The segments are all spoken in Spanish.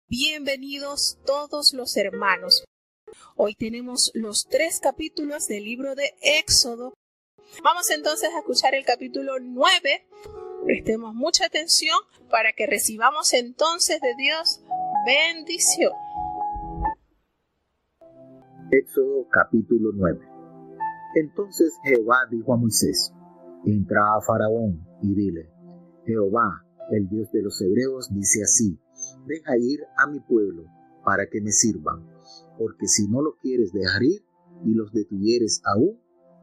Bienvenidos todos los hermanos. Hoy tenemos los 3 capítulos del libro de Éxodo. Vamos entonces a escuchar el capítulo 9. Prestemos mucha atención para que recibamos entonces de Dios bendición. Éxodo capítulo 9. Entonces Jehová dijo a Moisés: entra a Faraón y dile: Jehová, el Dios de los hebreos, dice así: deja ir a mi pueblo para que me sirvan, porque si no lo quieres dejar ir y los detuvieres aún,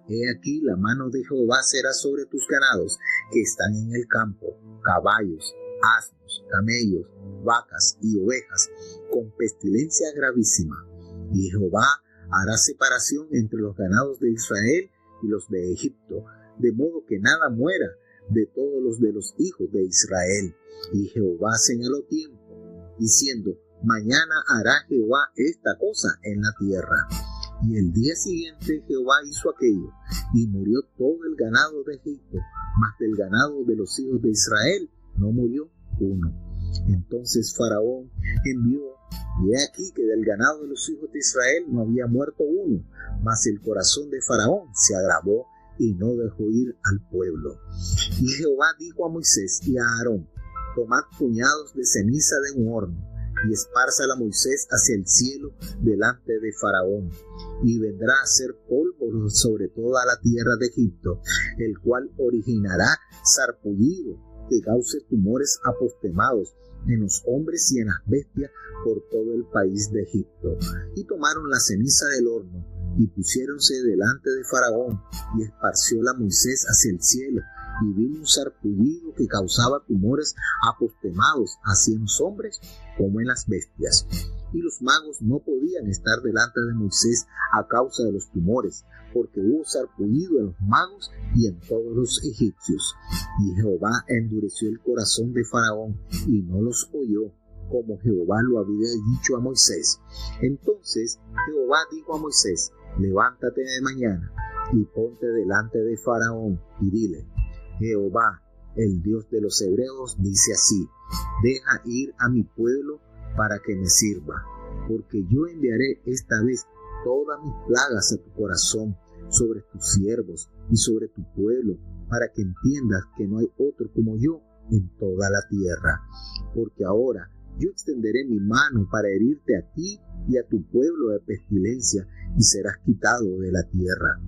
he aquí la mano de Jehová será sobre tus ganados que están en el campo, caballos, asnos, camellos, vacas y ovejas, con pestilencia gravísima. Y Jehová hará separación entre los ganados de Israel y los de Egipto, de modo que nada muera de todos los de los hijos de Israel. Y Jehová señaló tiempo, diciendo: mañana hará Jehová esta cosa en la tierra. Y el día siguiente Jehová hizo aquello, y murió todo el ganado de Egipto, mas del ganado de los hijos de Israel no murió uno. Entonces Faraón envió, y he aquí que del ganado de los hijos de Israel no había muerto uno, mas el corazón de Faraón se agravó y no dejó ir al pueblo. Y Jehová dijo a Moisés y a Aarón: tomad puñados de ceniza de un horno, y espárzala Moisés hacia el cielo delante de Faraón, y vendrá a ser polvo sobre toda la tierra de Egipto, el cual originará sarpullido que cause tumores apostemados en los hombres y en las bestias por todo el país de Egipto. Y tomaron la ceniza del horno, y pusiéronse delante de Faraón, y esparcióla Moisés hacia el cielo, y vino un sarpullido que causaba tumores apostemados, así en los hombres como en las bestias. Y los magos no podían estar delante de Moisés a causa de los tumores, porque hubo sarpullido en los magos y en todos los egipcios. Y Jehová endureció el corazón de Faraón, y no los oyó, como Jehová lo había dicho a Moisés. Entonces Jehová dijo a Moisés: levántate de mañana, y ponte delante de Faraón, y dile: Jehová, el Dios de los hebreos, dice así: deja ir a mi pueblo para que me sirva, porque yo enviaré esta vez todas mis plagas a tu corazón, sobre tus siervos y sobre tu pueblo, para que entiendas que no hay otro como yo en toda la tierra. Porque ahora yo extenderé mi mano para herirte a ti y a tu pueblo de pestilencia, y serás quitado de la tierra.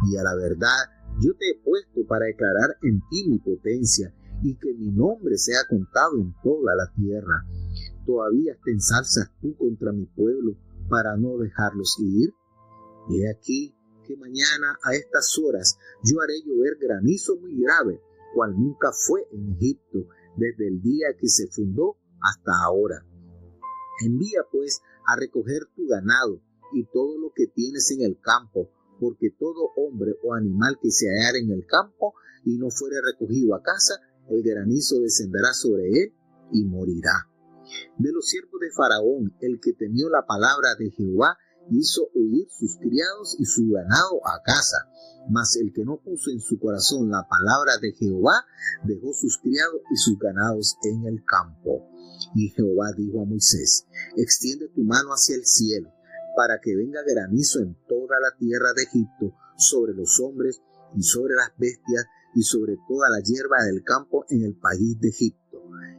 Y a la verdad, yo te he puesto para declarar en ti mi potencia, y que mi nombre sea contado en toda la tierra. ¿Todavía te ensalzas tú contra mi pueblo para no dejarlos ir? He aquí que mañana a estas horas yo haré llover granizo muy grave, cual nunca fue en Egipto, desde el día que se fundó hasta ahora. Envía pues a recoger tu ganado y todo lo que tienes en el campo, porque todo hombre o animal que se hallara en el campo y no fuere recogido a casa, el granizo descenderá sobre él y morirá. De los siervos de Faraón, el que temió la palabra de Jehová, hizo huir sus criados y su ganado a casa. Mas el que no puso en su corazón la palabra de Jehová, dejó sus criados y sus ganados en el campo. Y Jehová dijo a Moisés: extiende tu mano hacia el cielo, para que venga granizo en toda la tierra de Egipto, sobre los hombres y sobre las bestias y sobre toda la hierba del campo en el país de Egipto.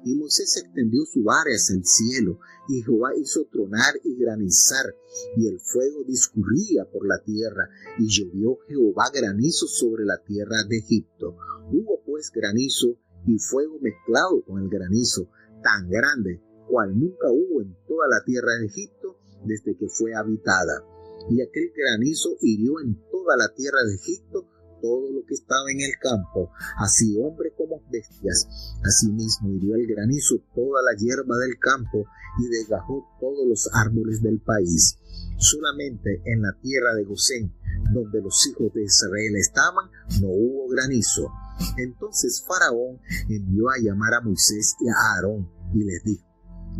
Y Moisés extendió su vara hacia el cielo, y Jehová hizo tronar y granizar, y el fuego discurría por la tierra, y llovió Jehová granizo sobre la tierra de Egipto. Hubo pues granizo y fuego mezclado con el granizo, tan grande cual nunca hubo en toda la tierra de Egipto desde que fue habitada. Y aquel granizo hirió en toda la tierra de Egipto todo lo que estaba en el campo, así hombre como bestias. Asimismo hirió el granizo toda la hierba del campo y desgajó todos los árboles del país. Solamente en la tierra de Gosén, donde los hijos de Israel estaban, no hubo granizo. Entonces Faraón envió a llamar a Moisés y a Aarón y les dijo: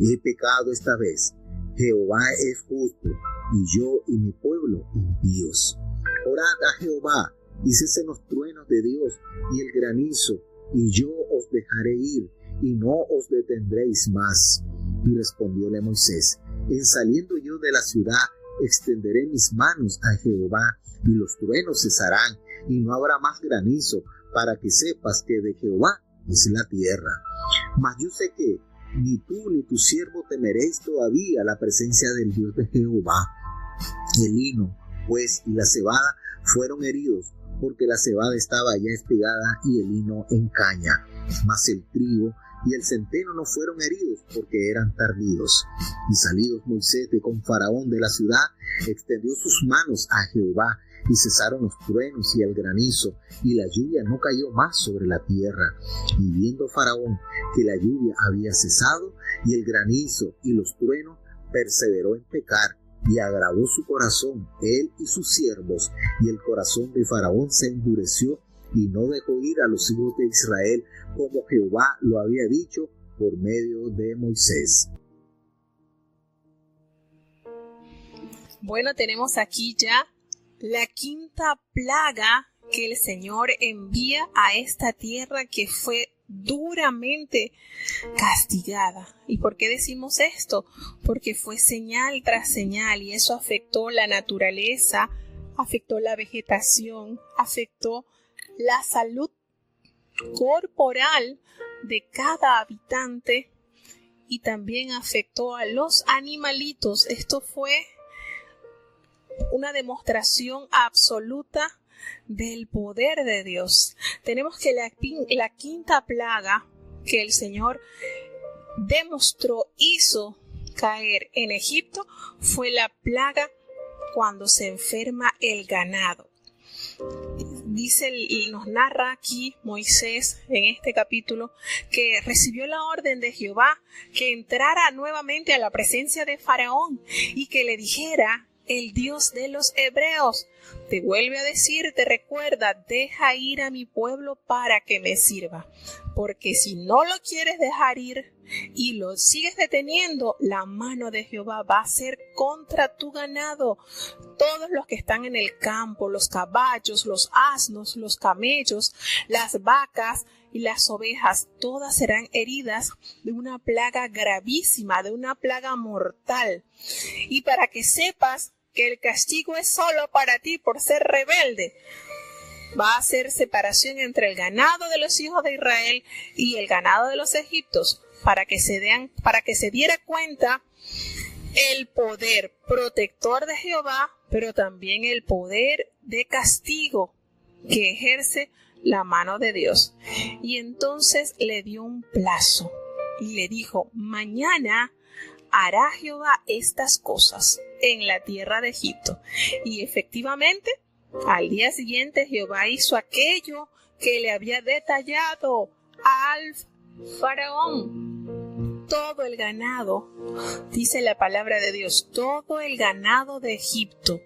he pecado esta vez, Jehová es justo, y yo y mi pueblo impíos. Orad a Jehová, y cesen los truenos de Dios y el granizo, y yo os dejaré ir, y no os detendréis más. Y respondióle Moisés: en saliendo yo de la ciudad, extenderé mis manos a Jehová, y los truenos cesarán, y no habrá más granizo, para que sepas que de Jehová es la tierra. Mas yo sé que ni tú ni tu siervo temeréis todavía la presencia del Dios de Jehová. El lino, pues, y la cebada fueron heridos, porque la cebada estaba ya espigada y el lino en caña. Mas el trigo y el centeno no fueron heridos, porque eran tardíos. Y salidos Moisés de con Faraón de la ciudad, extendió sus manos a Jehová, y cesaron los truenos y el granizo, y la lluvia no cayó más sobre la tierra. Y viendo Faraón que la lluvia había cesado, y el granizo y los truenos, perseveró en pecar, y agravó su corazón, él y sus siervos, y el corazón de Faraón se endureció, y no dejó ir a los hijos de Israel, como Jehová lo había dicho por medio de Moisés. Bueno, tenemos aquí ya la quinta plaga que el Señor envía a esta tierra que fue duramente castigada. ¿Y por qué decimos esto? Porque fue señal tras señal, y eso afectó la naturaleza, afectó la vegetación, afectó la salud corporal de cada habitante, y también afectó a los animalitos. Esto fue una demostración absoluta del poder de Dios. Tenemos que la quinta plaga que el Señor hizo caer en Egipto, fue la plaga cuando se enferma el ganado. Nos narra aquí Moisés en este capítulo que recibió la orden de Jehová que entrara nuevamente a la presencia de Faraón y que le dijera: el Dios de los hebreos te vuelve a decir, te recuerda, deja ir a mi pueblo para que me sirva. Porque si no lo quieres dejar ir y lo sigues deteniendo, la mano de Jehová va a ser contra tu ganado. Todos los que están en el campo, los caballos, los asnos, los camellos, las vacas y las ovejas, todas serán heridas de una plaga gravísima, de una plaga mortal. Y para que sepas que el castigo es solo para ti por ser rebelde, va a hacer separación entre el ganado de los hijos de Israel y el ganado de los egipcios, para que se diera cuenta el poder protector de Jehová, pero también el poder de castigo que ejerce la mano de Dios. Y entonces le dio un plazo y le dijo: mañana hará Jehová estas cosas en la tierra de Egipto. Y efectivamente, al día siguiente Jehová hizo aquello que le había detallado al Faraón. Todo el ganado, dice la palabra de Dios, todo el ganado de Egipto,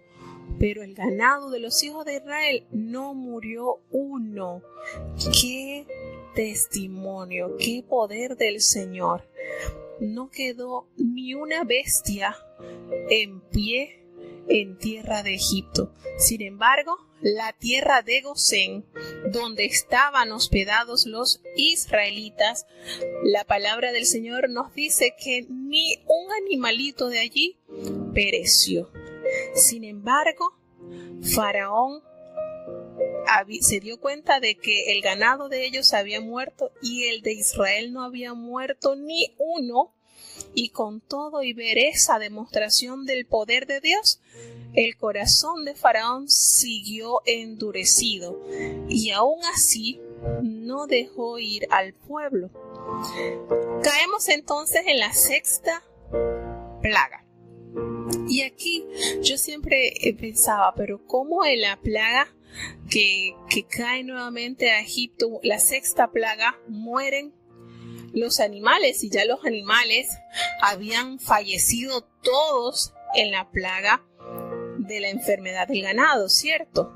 pero el ganado de los hijos de Israel no murió uno. ¡Qué testimonio! ¡Qué poder del Señor! No quedó ni una bestia en pie en tierra de Egipto. Sin embargo, la tierra de Gosén, donde estaban hospedados los israelitas, la palabra del Señor nos dice que ni un animalito de allí pereció. Sin embargo, Faraón se dio cuenta de que el ganado de ellos había muerto y el de Israel no había muerto ni uno, y con todo y ver esa demostración del poder de Dios, el corazón de Faraón siguió endurecido y aún así no dejó ir al pueblo. Caemos entonces en la sexta plaga. Y aquí yo siempre pensaba, pero ¿cómo en la plaga que cae nuevamente a Egipto, la sexta plaga, mueren los animales? Y ya los animales habían fallecido todos en la plaga de la enfermedad del ganado, ¿cierto?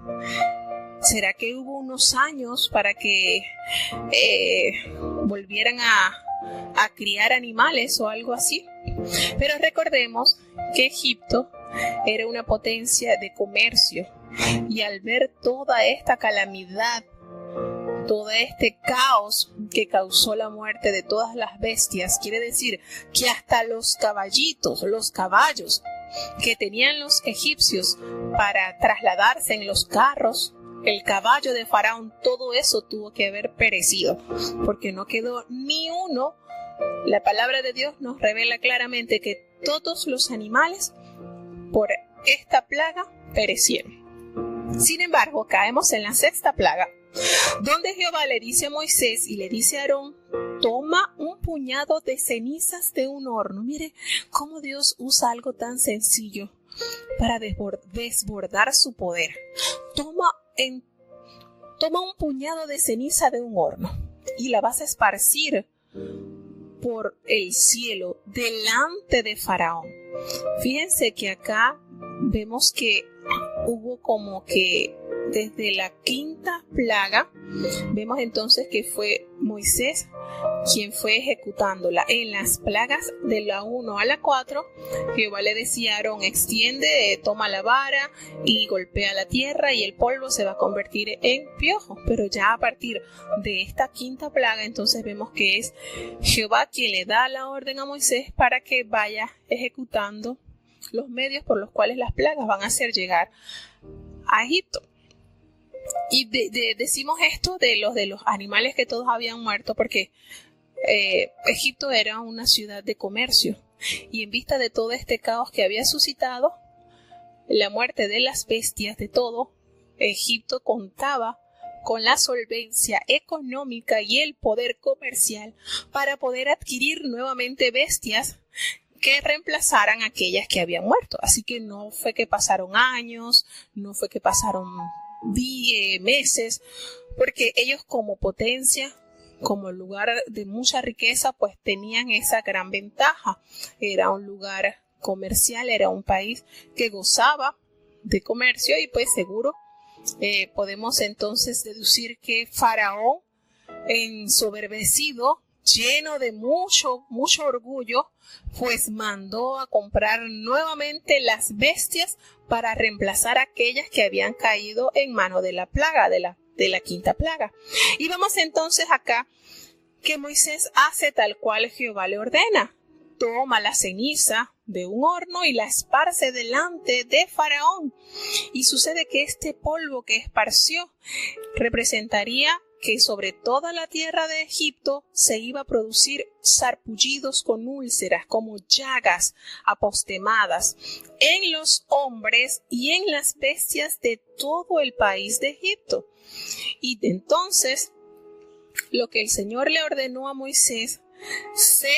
¿Será que hubo unos años para que volvieran a criar animales o algo así? Pero recordemos que Egipto era una potencia de comercio, y al ver toda esta calamidad todo este caos que causó la muerte de todas las bestias. Quiere decir que hasta los caballos que tenían los egipcios para trasladarse en los carros, el caballo de Faraón, todo eso tuvo que haber perecido, porque no quedó ni uno. La palabra de Dios nos revela claramente que todos los animales por esta plaga perecieron. Sin embargo, caemos en la sexta plaga, donde Jehová le dice a Moisés y le dice a Aarón: toma un puñado de cenizas de un horno. Mire cómo Dios usa algo tan sencillo para desbordar su poder. Toma un puñado de ceniza de un horno y la vas a esparcir por el cielo delante de Faraón. Fíjense que acá vemos que hubo como que desde la quinta plaga, vemos entonces que fue Moisés quien fue ejecutándola. En las plagas de la 1 a la 4, Jehová le decía a Aarón: extiende, toma la vara y golpea la tierra y el polvo se va a convertir en piojo. Pero ya a partir de esta quinta plaga, entonces vemos que es Jehová quien le da la orden a Moisés para que vaya ejecutando los medios por los cuales las plagas van a hacer llegar a Egipto. Y decimos esto de los animales que todos habían muerto porque Egipto era una ciudad de comercio, y en vista de todo este caos que había suscitado la muerte de las bestias, de todo, Egipto contaba con la solvencia económica y el poder comercial para poder adquirir nuevamente bestias que reemplazaran aquellas que habían muerto. Así que no fue que pasaron años, no fue que pasaron meses, porque ellos como potencia, como lugar de mucha riqueza, pues tenían esa gran ventaja. Era un lugar comercial, era un país que gozaba de comercio, y pues seguro podemos entonces deducir que Faraón, ensoberbecido, lleno de mucho orgullo, pues mandó a comprar nuevamente las bestias para reemplazar aquellas que habían caído en mano de la plaga, de la quinta plaga. Y vemos entonces acá que Moisés hace tal cual Jehová le ordena. Toma la ceniza de un horno y la esparce delante de Faraón. Y sucede que este polvo que esparció representaría que sobre toda la tierra de Egipto se iba a producir sarpullidos con úlceras, como llagas apostemadas, en los hombres y en las bestias de todo el país de Egipto. Y entonces, lo que el Señor le ordenó a Moisés se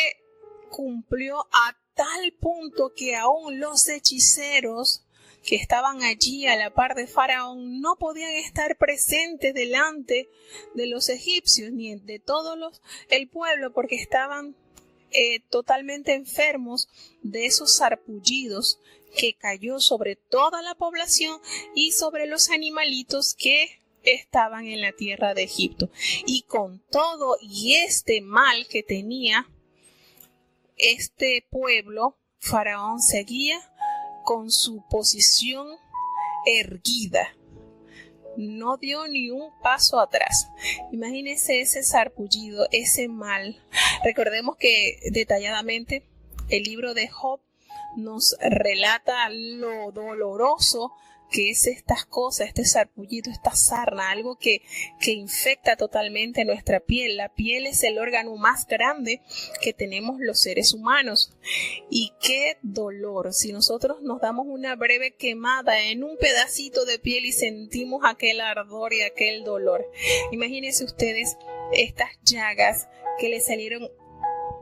cumplió a tal punto que aún los hechiceros que estaban allí a la par de Faraón no podían estar presentes delante de los egipcios ni de el pueblo, porque estaban totalmente enfermos de esos sarpullidos que cayó sobre toda la población y sobre los animalitos que estaban en la tierra de Egipto. Y con todo y este mal que tenía este pueblo, Faraón seguía con su posición erguida. No dio ni un paso atrás. Imagínense ese sarpullido, ese mal. Recordemos que detalladamente el libro de Job nos relata lo doloroso que es estas cosas, este sarpullido, esta sarna, algo que infecta totalmente nuestra piel. La piel es el órgano más grande que tenemos los seres humanos. Y qué dolor, si nosotros nos damos una breve quemada en un pedacito de piel y sentimos aquel ardor y aquel dolor. Imagínense ustedes estas llagas que le salieron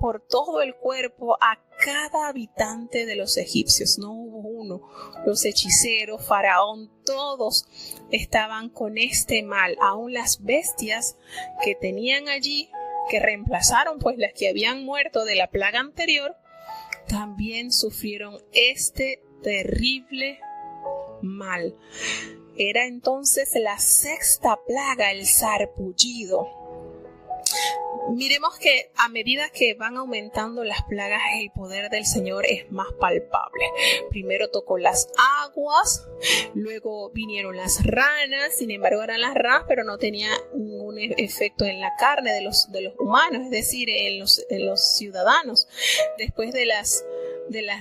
por todo el cuerpo a cada habitante de los egipcios. No hubo uno. Los hechiceros, Faraón, todos estaban con este mal. Aún las bestias que tenían allí, que reemplazaron pues las que habían muerto de la plaga anterior, también sufrieron este terrible mal. Era entonces la sexta plaga, el sarpullido. Miremos que a medida que van aumentando las plagas, el poder del Señor es más palpable. Primero tocó las aguas, luego vinieron las ranas, sin embargo eran las ranas, pero no tenía ningún efecto en la carne de los humanos, es decir, en los ciudadanos. Después de las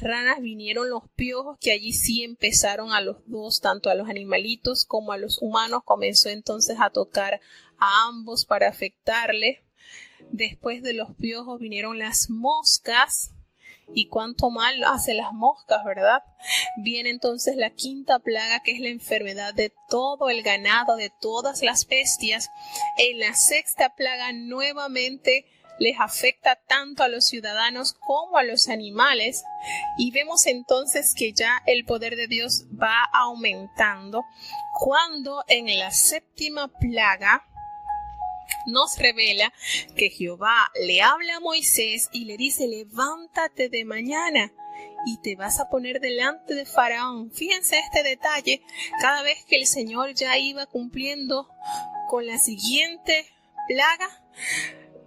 ranas vinieron los piojos, que allí sí empezaron a los dos, tanto a los animalitos como a los humanos, comenzó entonces a tocar a ambos para afectarles. Después de los piojos vinieron las moscas, y cuánto mal hacen las moscas, ¿verdad? Viene entonces la quinta plaga, que es la enfermedad de todo el ganado, de todas las bestias. En la sexta plaga nuevamente les afecta tanto a los ciudadanos como a los animales, y vemos entonces que ya el poder de Dios va aumentando cuando en la séptima plaga nos revela que Jehová le habla a Moisés y le dice: levántate de mañana y te vas a poner delante de Faraón. Fíjense este detalle, cada vez que el Señor ya iba cumpliendo con la siguiente plaga,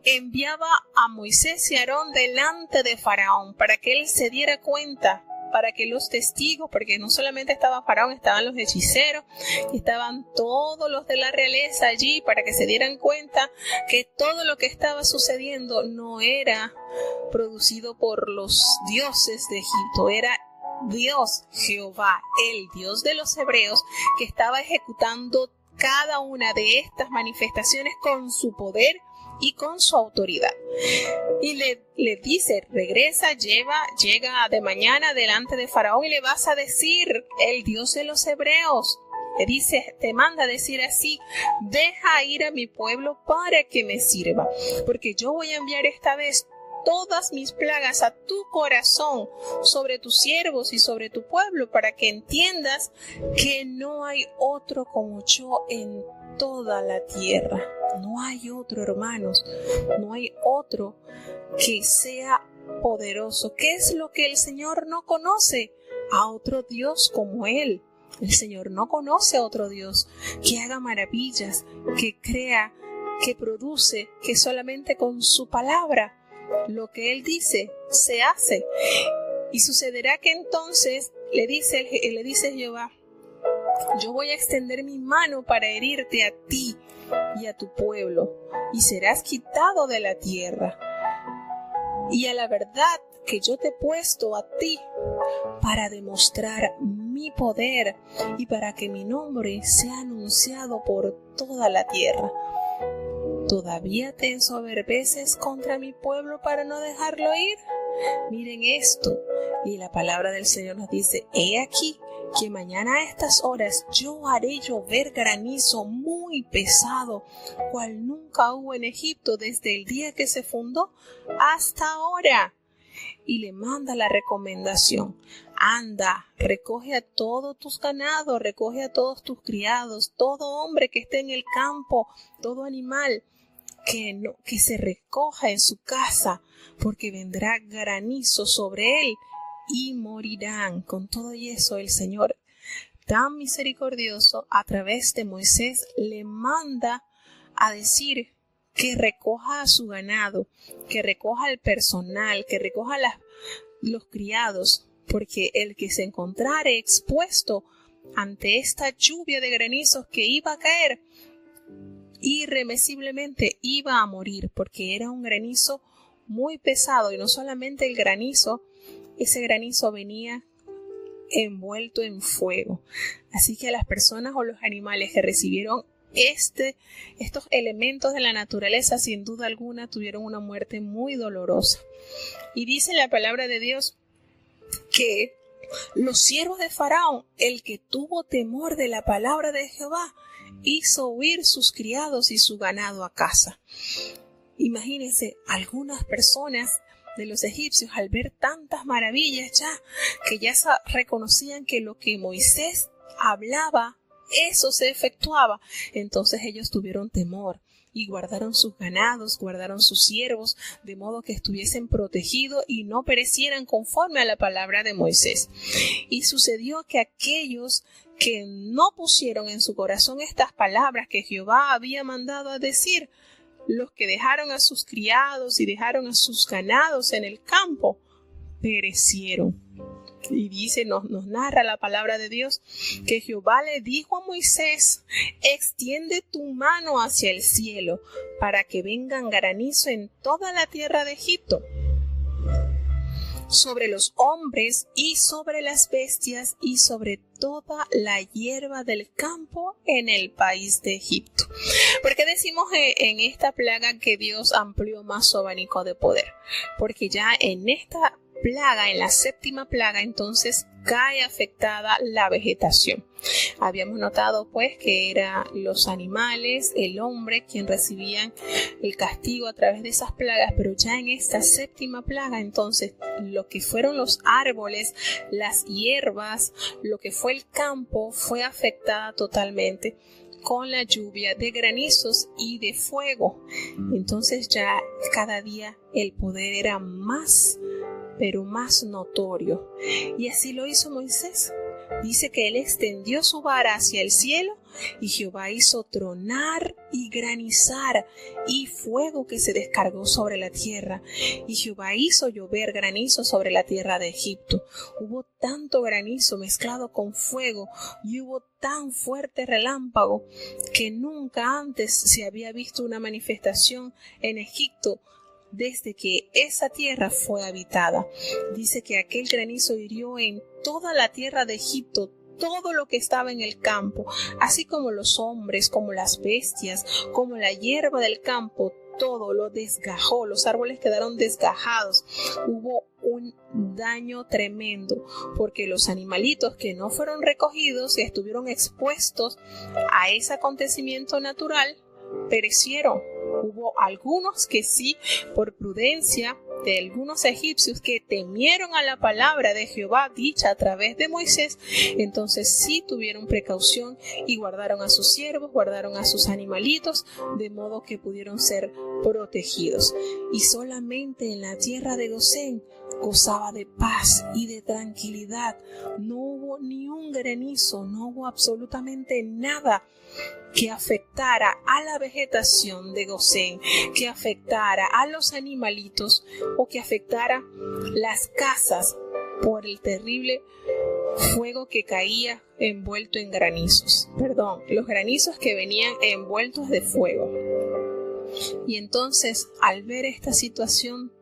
enviaba a Moisés y Aarón delante de Faraón para que él se diera cuenta, para que los testigos, porque no solamente estaba Faraón, estaban los hechiceros, estaban todos los de la realeza allí, para que se dieran cuenta que todo lo que estaba sucediendo no era producido por los dioses de Egipto, era Dios, Jehová, el Dios de los hebreos, que estaba ejecutando cada una de estas manifestaciones con su poder y con su autoridad. Y le dice: regresa, llega de mañana delante de Faraón y le vas a decir: el Dios de los hebreos le dice, te manda a decir así: deja ir a mi pueblo para que me sirva, porque yo voy a enviar esta vez todas mis plagas a tu corazón, sobre tus siervos y sobre tu pueblo, para que entiendas que no hay otro como yo en toda la tierra. No hay otro, hermanos, no hay otro que sea poderoso. ¿Qué es lo que el Señor no conoce? A otro Dios como Él. El Señor no conoce a otro Dios que haga maravillas, que crea, que produce, que solamente con su palabra lo que Él dice se hace. Y sucederá que entonces le dice Jehová: yo voy a extender mi mano para herirte a ti y a tu pueblo, y serás quitado de la tierra. Y a la verdad que yo te he puesto a ti para demostrar mi poder y para que mi nombre sea anunciado por toda la tierra. ¿Todavía te ensoberbeces contra mi pueblo para no dejarlo ir? Miren esto. Y la palabra del Señor nos dice: he aquí que mañana a estas horas yo haré llover granizo muy pesado, cual nunca hubo en Egipto desde el día que se fundó hasta ahora. Y le manda la recomendación: anda, recoge a todos tus ganados, recoge a todos tus criados, todo hombre que esté en el campo, todo animal, que se recoja en su casa, porque vendrá granizo sobre él y morirán. Con todo y eso, el Señor, tan misericordioso, a través de Moisés le manda a decir que recoja a su ganado, que recoja el personal, que recoja los criados, porque el que se encontrare expuesto ante esta lluvia de granizos que iba a caer, irremisiblemente iba a morir, porque era un granizo muy pesado. Y no solamente el granizo, ese granizo venía envuelto en fuego. Así que a las personas o los animales que recibieron estos elementos de la naturaleza, sin duda alguna, tuvieron una muerte muy dolorosa. Y dice la palabra de Dios que los siervos de Faraón, el que tuvo temor de la palabra de Jehová, hizo huir sus criados y su ganado a casa. Imagínense, algunas personas de los egipcios, al ver tantas maravillas que ya reconocían que lo que Moisés hablaba, eso se efectuaba. Entonces ellos tuvieron temor y guardaron sus ganados, guardaron sus siervos, de modo que estuviesen protegidos y no perecieran conforme a la palabra de Moisés. Y sucedió que aquellos que no pusieron en su corazón estas palabras que Jehová había mandado a decir, los que dejaron a sus criados y dejaron a sus ganados en el campo, perecieron. Y dice, nos narra la palabra de Dios, que Jehová le dijo a Moisés: extiende tu mano hacia el cielo para que vengan granizo en toda la tierra de Egipto, sobre los hombres y sobre las bestias y sobre toda la hierba del campo en el país de Egipto. ¿Por qué decimos en esta plaga que Dios amplió más su abanico de poder? Porque ya en esta plaga, en la séptima plaga, entonces cae afectada la vegetación. Habíamos notado pues que eran los animales, el hombre quien recibían el castigo a través de esas plagas, pero ya en esta séptima plaga entonces lo que fueron los árboles, las hierbas, lo que fue el campo fue afectada totalmente con la lluvia de granizos y de fuego. Entonces ya cada día el poder era más, pero más notorio. Y así lo hizo Moisés. Dice que él extendió su vara hacia el cielo y Jehová hizo tronar y granizar y fuego que se descargó sobre la tierra. Y Jehová hizo llover granizo sobre la tierra de Egipto. Hubo tanto granizo mezclado con fuego y hubo tan fuerte relámpago que nunca antes se había visto una manifestación en Egipto desde que esa tierra fue habitada. Dice que aquel granizo hirió en toda la tierra de Egipto todo lo que estaba en el campo, así como los hombres, como las bestias, como la hierba del campo, todo lo desgajó, los árboles quedaron desgajados. Hubo un daño tremendo porque los animalitos que no fueron recogidos y estuvieron expuestos a ese acontecimiento natural perecieron. Hubo algunos que sí, por prudencia de algunos egipcios que temieron a la palabra de Jehová dicha a través de Moisés, entonces sí tuvieron precaución y guardaron a sus siervos, guardaron a sus animalitos, de modo que pudieron ser protegidos. Y solamente en la tierra de Gosén gozaba de paz y de tranquilidad. No hubo ni un granizo, no hubo absolutamente nada que afectara a la vegetación de Gosén, que afectara a los animalitos o que afectara las casas por el terrible fuego que caía envuelto en granizos. Los granizos que venían envueltos de fuego. Y entonces, al ver esta situación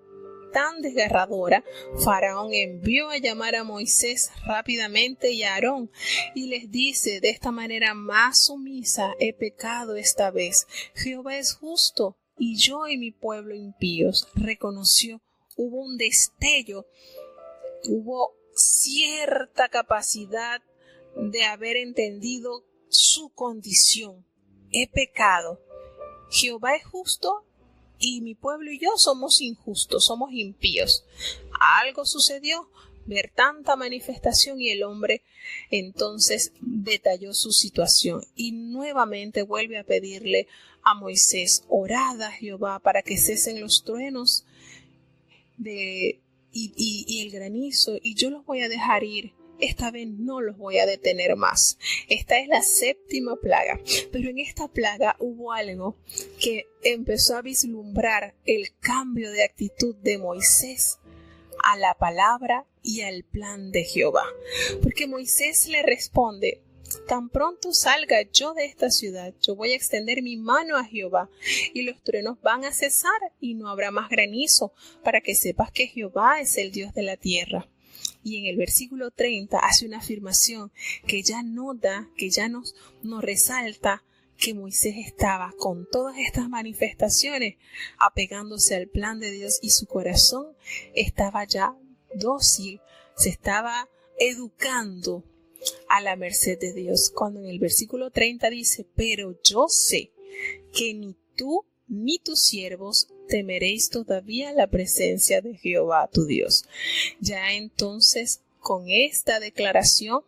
tan desgarradora, Faraón envió a llamar a Moisés rápidamente y a Aarón y les dice de esta manera más sumisa: he pecado esta vez. Jehová es justo y yo y mi pueblo impíos. Reconoció, hubo un destello, hubo cierta capacidad de haber entendido su condición. He pecado. Jehová es justo y mi pueblo y yo somos injustos, somos impíos. Algo sucedió, ver tanta manifestación, y el hombre entonces detalló su situación y nuevamente vuelve a pedirle a Moisés: orad a Jehová para que cesen los truenos y el granizo, y yo los voy a dejar ir. Esta vez no los voy a detener más. Esta es la séptima plaga. Pero en esta plaga hubo algo que empezó a vislumbrar el cambio de actitud de Moisés a la palabra y al plan de Jehová. Porque Moisés le responde: tan pronto salga yo de esta ciudad, yo voy a extender mi mano a Jehová, y los truenos van a cesar y no habrá más granizo, para que sepas que Jehová es el Dios de la tierra. Y en el versículo 30 hace una afirmación que ya nota, que ya nos resalta que Moisés estaba con todas estas manifestaciones apegándose al plan de Dios, y su corazón estaba ya dócil, se estaba educando a la merced de Dios. Cuando en el versículo 30 dice: pero yo sé que ni tú ni tus siervos temeréis todavía la presencia de Jehová tu Dios. Ya entonces, con esta declaración,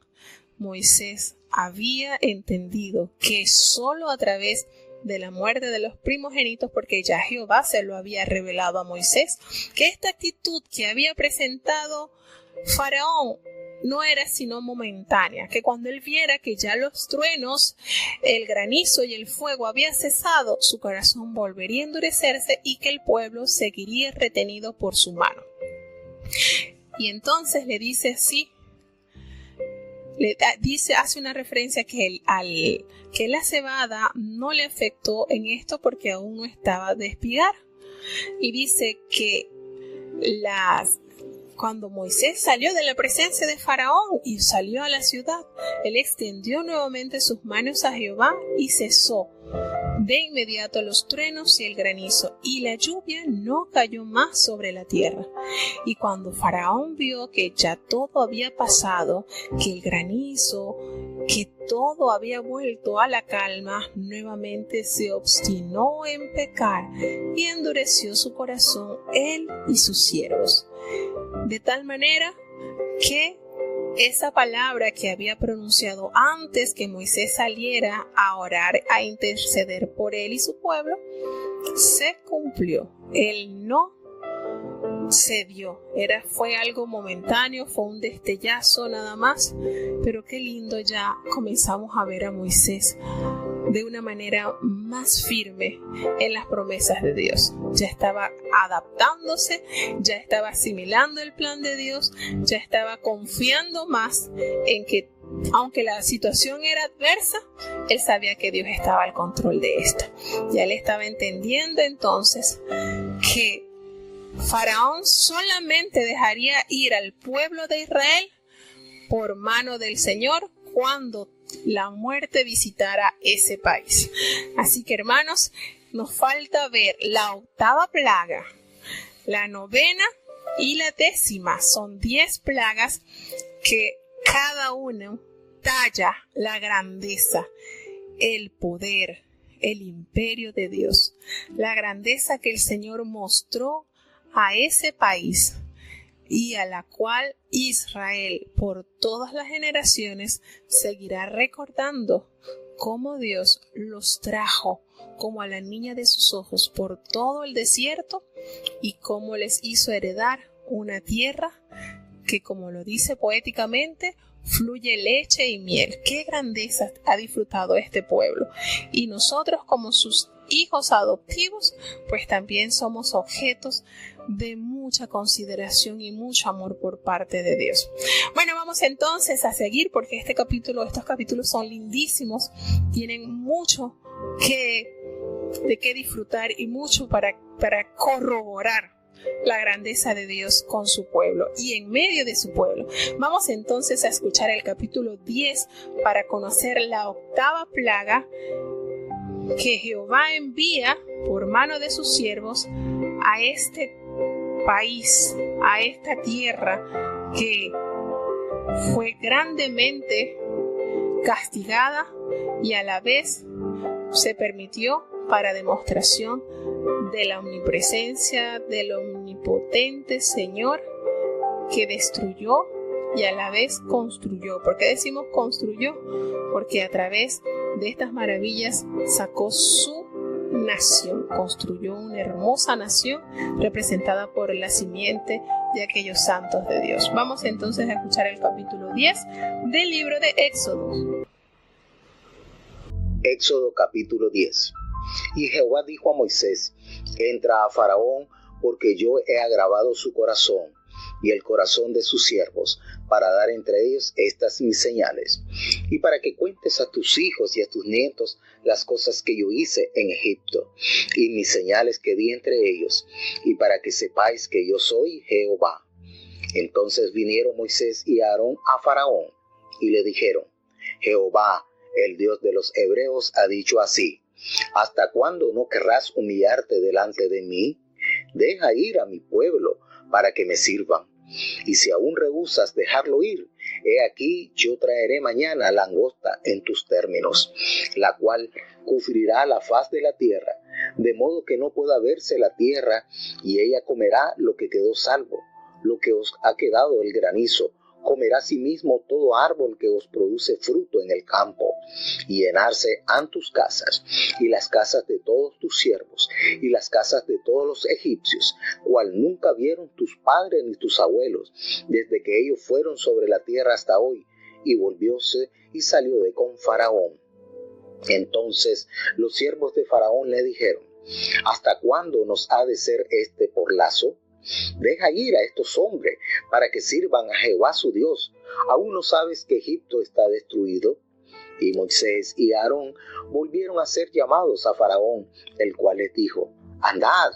Moisés había entendido que solo a través de la muerte de los primogénitos, porque ya Jehová se lo había revelado a Moisés, que esta actitud que había presentado Faraón no era sino momentánea, que cuando él viera que ya los truenos, el granizo y el fuego había cesado, su corazón volvería a endurecerse y que el pueblo seguiría retenido por su mano. Y entonces le dice así, hace una referencia que la cebada no le afectó en esto porque aún no estaba de espigar. Y dice que cuando Moisés salió de la presencia de Faraón y salió a la ciudad, él extendió nuevamente sus manos a Jehová y cesó de inmediato los truenos y el granizo, y la lluvia no cayó más sobre la tierra. Y cuando Faraón vio que ya todo había pasado, que el granizo, que todo había vuelto a la calma, nuevamente se obstinó en pecar y endureció su corazón él y sus siervos. De tal manera que esa palabra que había pronunciado antes que Moisés saliera a orar, a interceder por él y su pueblo, se cumplió. Él no cedió. Fue algo momentáneo, fue un destellazo nada más, pero qué lindo, ya comenzamos a ver a Moisés de una manera más firme en las promesas de Dios. Ya estaba adaptándose, ya estaba asimilando el plan de Dios, ya estaba confiando más en que, aunque la situación era adversa, él sabía que Dios estaba al control de esto. Ya él estaba entendiendo entonces que Faraón solamente dejaría ir al pueblo de Israel por mano del Señor cuando la muerte visitara ese país. Así que, hermanos, nos falta ver la 8ª plaga, la 9ª y la 10ª. Son 10 plagas que cada una talla la grandeza, el poder, el imperio de Dios, la grandeza que el Señor mostró a ese país y a la cual Israel por todas las generaciones seguirá recordando cómo Dios los trajo como a la niña de sus ojos por todo el desierto y cómo les hizo heredar una tierra que, como lo dice poéticamente, fluye leche y miel. ¡Qué grandeza ha disfrutado este pueblo! Y nosotros, como sus hijos adoptivos, pues también somos objetos de mucha consideración y mucho amor por parte de Dios. Bueno, vamos entonces a seguir, porque estos capítulos son lindísimos, tienen mucho de qué disfrutar y mucho para corroborar la grandeza de Dios con su pueblo y en medio de su pueblo. Vamos entonces a escuchar el capítulo 10 para conocer la 8ª plaga que Jehová envía por mano de sus siervos a este país, a esta tierra que fue grandemente castigada y a la vez se permitió para demostración de la omnipresencia del omnipotente Señor que destruyó y a la vez construyó. ¿Por qué decimos construyó? Porque a través de estas maravillas sacó su nación, construyó una hermosa nación representada por la simiente de aquellos santos de Dios. Vamos entonces a escuchar el capítulo 10 del libro de Éxodo. Éxodo capítulo 10. Y Jehová dijo a Moisés: entra a Faraón, porque yo he agravado su corazón y el corazón de sus siervos, para dar entre ellos estas mis señales, y para que cuentes a tus hijos y a tus nietos las cosas que yo hice en Egipto, y mis señales que di entre ellos, y para que sepáis que yo soy Jehová. Entonces vinieron Moisés y Aarón a Faraón, y le dijeron: Jehová, el Dios de los hebreos, ha dicho así: ¿hasta cuándo no querrás humillarte delante de mí? Deja ir a mi pueblo para que me sirvan. Y si aún rehusas dejarlo ir, he aquí yo traeré mañana langosta en tus términos, la cual cubrirá la faz de la tierra, de modo que no pueda verse la tierra, y ella comerá lo que quedó salvo, lo que os ha quedado del granizo, Comerá asimismo todo árbol que os produce fruto en el campo, y llenarse han tus casas, y las casas de todos tus siervos, y las casas de todos los egipcios, cual nunca vieron tus padres ni tus abuelos, desde que ellos fueron sobre la tierra hasta hoy. Y volvióse y salió de con Faraón. Entonces los siervos de Faraón le dijeron: ¿hasta cuándo nos ha de ser este por lazo? Deja ir a estos hombres para que sirvan a Jehová su Dios. ¿Aún no sabes que Egipto está destruido? Y Moisés y Aarón volvieron a ser llamados a Faraón, el cual les dijo: andad,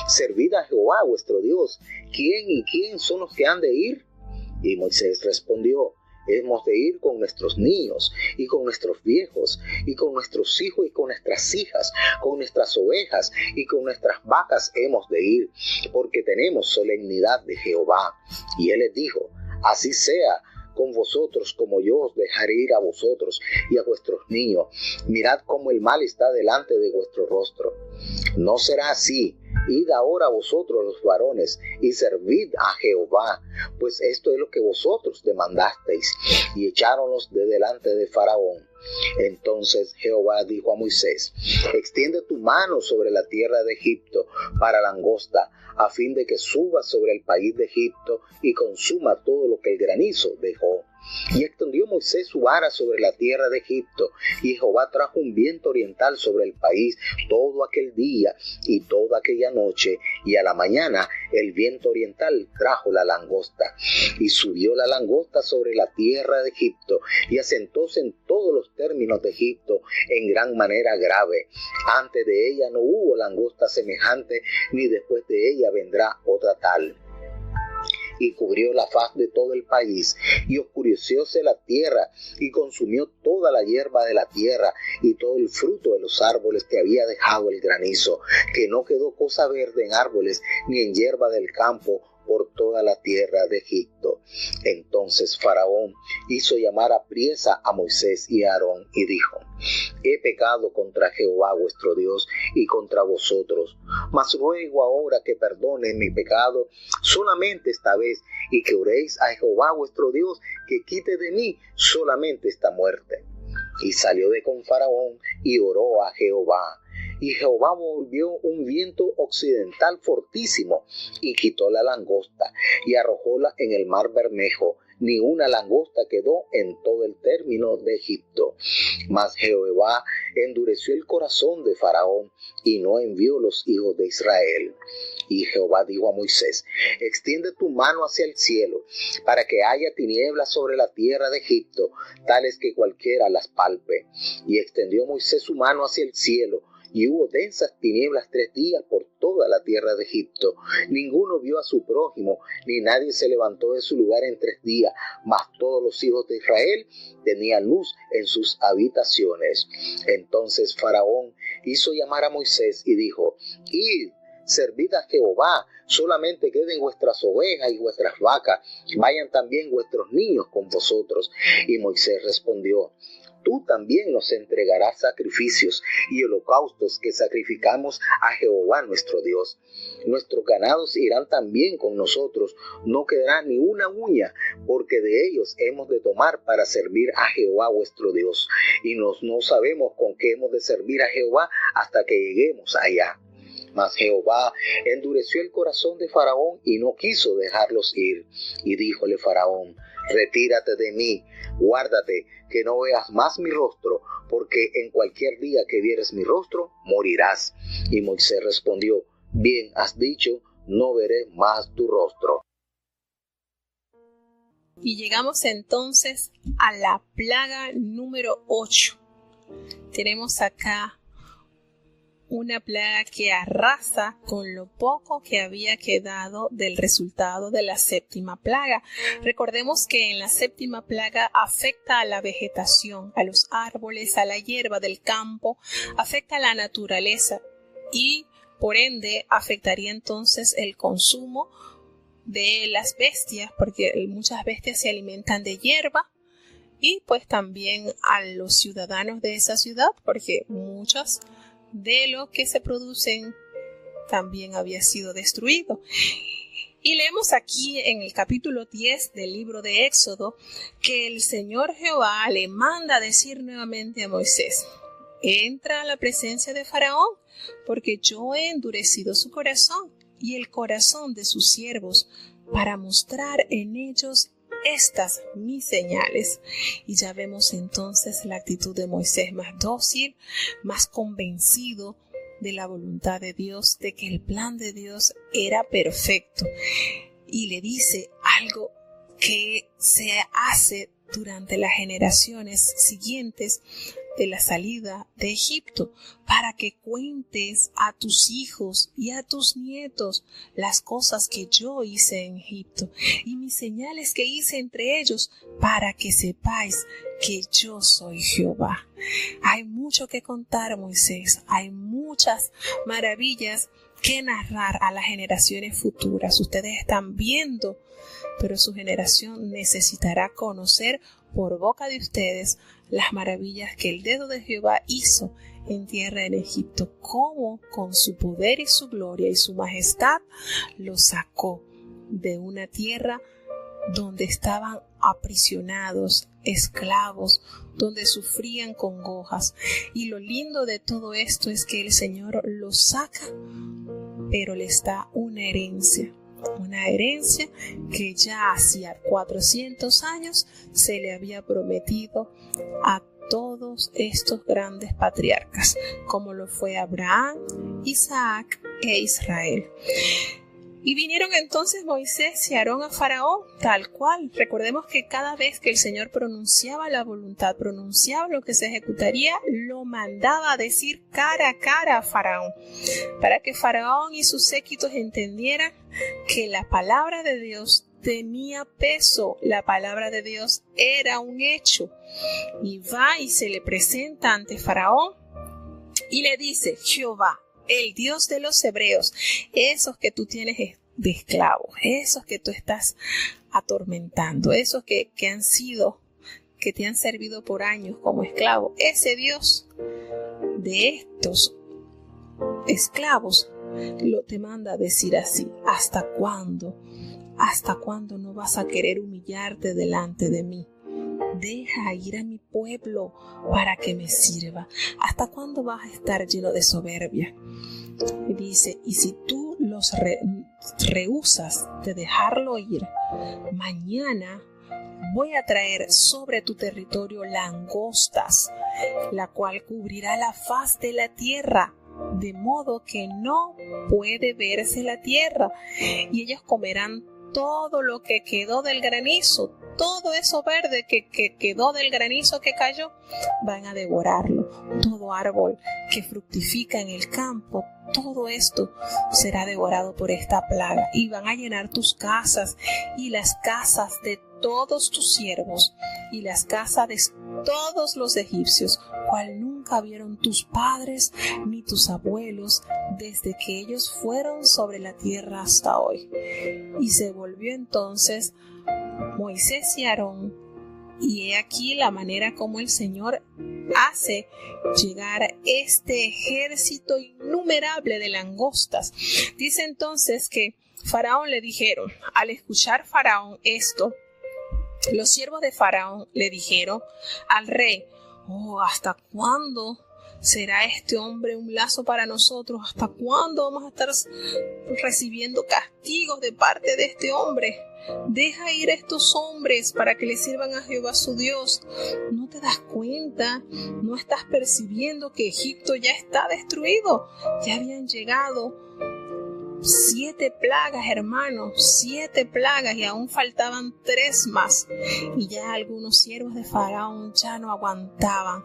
servid a Jehová vuestro Dios. ¿Quién son los que han de ir? Y Moisés respondió: hemos de ir con nuestros niños y con nuestros viejos y con nuestros hijos y con nuestras hijas, con nuestras ovejas y con nuestras vacas hemos de ir, porque tenemos solemnidad de Jehová. Y él les dijo: así sea con vosotros, como yo os dejaré ir a vosotros y a vuestros niños. Mirad cómo el mal está delante de vuestro rostro. No será así. Id ahora vosotros los varones y servid a Jehová, pues esto es lo que vosotros demandasteis. Y echáronlos de delante de Faraón. Entonces Jehová dijo a Moisés: extiende tu mano sobre la tierra de Egipto para langosta, a fin de que suba sobre el país de Egipto y consuma todo lo que el granizo dejó. Y extendió Moisés su vara sobre la tierra de Egipto, y Jehová trajo un viento oriental sobre el país todo aquel día y toda aquella noche, y a la mañana el viento oriental trajo la langosta. Y subió la langosta sobre la tierra de Egipto, y asentóse en todos los términos de Egipto en gran manera grave. Antes de ella no hubo langosta semejante, ni después de ella vendrá otra tal. Y cubrió la faz de todo el país, y oscurecióse la tierra, y consumió toda la hierba de la tierra, y todo el fruto de los árboles que había dejado el granizo, que no quedó cosa verde en árboles, ni en hierba del campo, por toda la tierra de Egipto. Entonces Faraón hizo llamar apriesa a Moisés y a Aarón, y dijo: he pecado contra Jehová vuestro Dios y contra vosotros, mas ruego ahora que perdone mi pecado solamente esta vez, y que oréis a Jehová vuestro Dios, que quite de mí solamente esta muerte. Y salió de con Faraón y oró a Jehová. Y Jehová volvió un viento occidental fortísimo, y quitó la langosta, y arrojóla en el mar Bermejo. Ni una langosta quedó en todo el término de Egipto. Mas Jehová endureció el corazón de Faraón, y no envió los hijos de Israel. Y Jehová dijo a Moisés: extiende tu mano hacia el cielo, para que haya tinieblas sobre la tierra de Egipto, tales que cualquiera las palpe. Y extendió Moisés su mano hacia el cielo, y hubo densas tinieblas 3 días por toda la tierra de Egipto. Ninguno vio a su prójimo, ni nadie se levantó de su lugar en 3 días, mas todos los hijos de Israel tenían luz en sus habitaciones. Entonces Faraón hizo llamar a Moisés y dijo: id, servid a Jehová, solamente queden vuestras ovejas y vuestras vacas, vayan también vuestros niños con vosotros. Y Moisés respondió: tú también nos entregarás sacrificios y holocaustos que sacrificamos a Jehová nuestro Dios. Nuestros ganados irán también con nosotros, no quedará ni una uña, porque de ellos hemos de tomar para servir a Jehová vuestro Dios. Y no sabemos con qué hemos de servir a Jehová hasta que lleguemos allá. Mas Jehová endureció el corazón de Faraón y no quiso dejarlos ir. Y díjole Faraón: retírate de mí, guárdate, que no veas más mi rostro, porque en cualquier día que vieres mi rostro, morirás. Y Moisés respondió: bien has dicho, no veré más tu rostro. Y llegamos entonces a la plaga número 8. Tenemos acá una plaga que arrasa con lo poco que había quedado del resultado de la 7ª plaga. Recordemos que en la 7ª plaga afecta a la vegetación, a los árboles, a la hierba del campo, afecta a la naturaleza y por ende afectaría entonces el consumo de las bestias, porque muchas bestias se alimentan de hierba, y pues también a los ciudadanos de esa ciudad, porque muchos de lo que se producen también había sido destruido. Y leemos aquí en el capítulo 10 del libro de Éxodo que el Señor Jehová le manda a decir nuevamente a Moisés: entra a la presencia de Faraón, porque yo he endurecido su corazón y el corazón de sus siervos, para mostrar en ellos estas mis señales. Y ya vemos entonces la actitud de Moisés más dócil, más convencido de la voluntad de Dios, de que el plan de Dios era perfecto. Y le dice algo que se hace durante las generaciones siguientes de la salida de Egipto, para que cuentes a tus hijos y a tus nietos las cosas que yo hice en Egipto y mis señales que hice entre ellos, para que sepáis que yo soy Jehová. Hay mucho que contar, Moisés, hay muchas maravillas que narrar a las generaciones futuras. Ustedes están viendo, pero su generación necesitará conocer por boca de ustedes las maravillas que el dedo de Jehová hizo en tierra en Egipto, cómo con su poder y su gloria y su majestad los sacó de una tierra donde estaban aprisionados, esclavos, donde sufrían congojas. Y lo lindo de todo esto es que el Señor los saca, pero les da una herencia que ya hacía 400 años se le había prometido a todos estos grandes patriarcas, como lo fue Abraham, Isaac e Israel. Y vinieron entonces Moisés y Aarón a Faraón, tal cual. Recordemos que cada vez que el Señor pronunciaba la voluntad, pronunciaba lo que se ejecutaría, lo mandaba a decir cara a cara a Faraón, para que Faraón y sus séquitos entendieran que la palabra de Dios tenía peso, la palabra de Dios era un hecho. Y va y se le presenta ante Faraón y le dice: Jehová, el Dios de los hebreos, esos que tú tienes de esclavos, esos que tú estás atormentando, esos que te han servido por años como esclavo, ese Dios de estos esclavos lo te manda a decir así: ¿hasta cuándo? ¿Hasta cuándo no vas a querer humillarte delante de mí? Deja ir a mi pueblo para que me sirva. ¿Hasta cuándo vas a estar lleno de soberbia? Y dice: y si tú los rehusas de dejarlo ir, mañana voy a traer sobre tu territorio langostas, la cual cubrirá la faz de la tierra, de modo que no puede verse la tierra. Y ellos comerán todo lo que quedó del granizo, todo eso verde que quedó del granizo que cayó, van a devorarlo. Todo árbol que fructifica en el campo, todo esto será devorado por esta plaga. Y van a llenar tus casas y las casas de todos tus siervos y las casas de todos los egipcios, cual nunca vieron tus padres ni tus abuelos desde que ellos fueron sobre la tierra hasta hoy. Y se volvió entonces Moisés y Aarón, y he aquí la manera como el Señor hace llegar este ejército innumerable de langostas. Dice entonces que Faraón le dijeron, al escuchar Faraón esto, los siervos de Faraón le dijeron al rey: ¿hasta cuándo será este hombre un lazo para nosotros? ¿Hasta cuándo vamos a estar recibiendo castigos de parte de este hombre? Deja ir a estos hombres para que le sirvan a Jehová su Dios. ¿No te das cuenta? ¿No estás percibiendo que Egipto ya está destruido? Ya habían llegado 7 plagas, hermanos, 7 plagas, y aún faltaban 3 más. Y ya algunos siervos de Faraón ya no aguantaban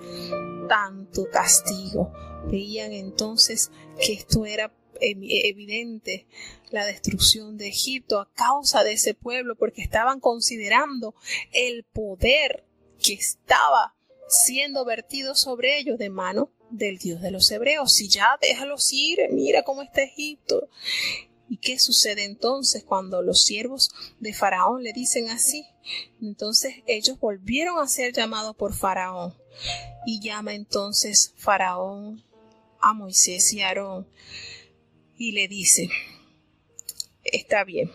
tanto castigo. Veían entonces que esto era evidente, la destrucción de Egipto a causa de ese pueblo, porque estaban considerando el poder que estaba siendo vertido sobre ellos de mano del Dios de los hebreos. Si ya déjalos ir, mira cómo está Egipto. ¿Y qué sucede entonces cuando los siervos de Faraón le dicen así? Entonces ellos volvieron a ser llamados por Faraón, y llama entonces Faraón a Moisés y a Aarón y le dice: está bien,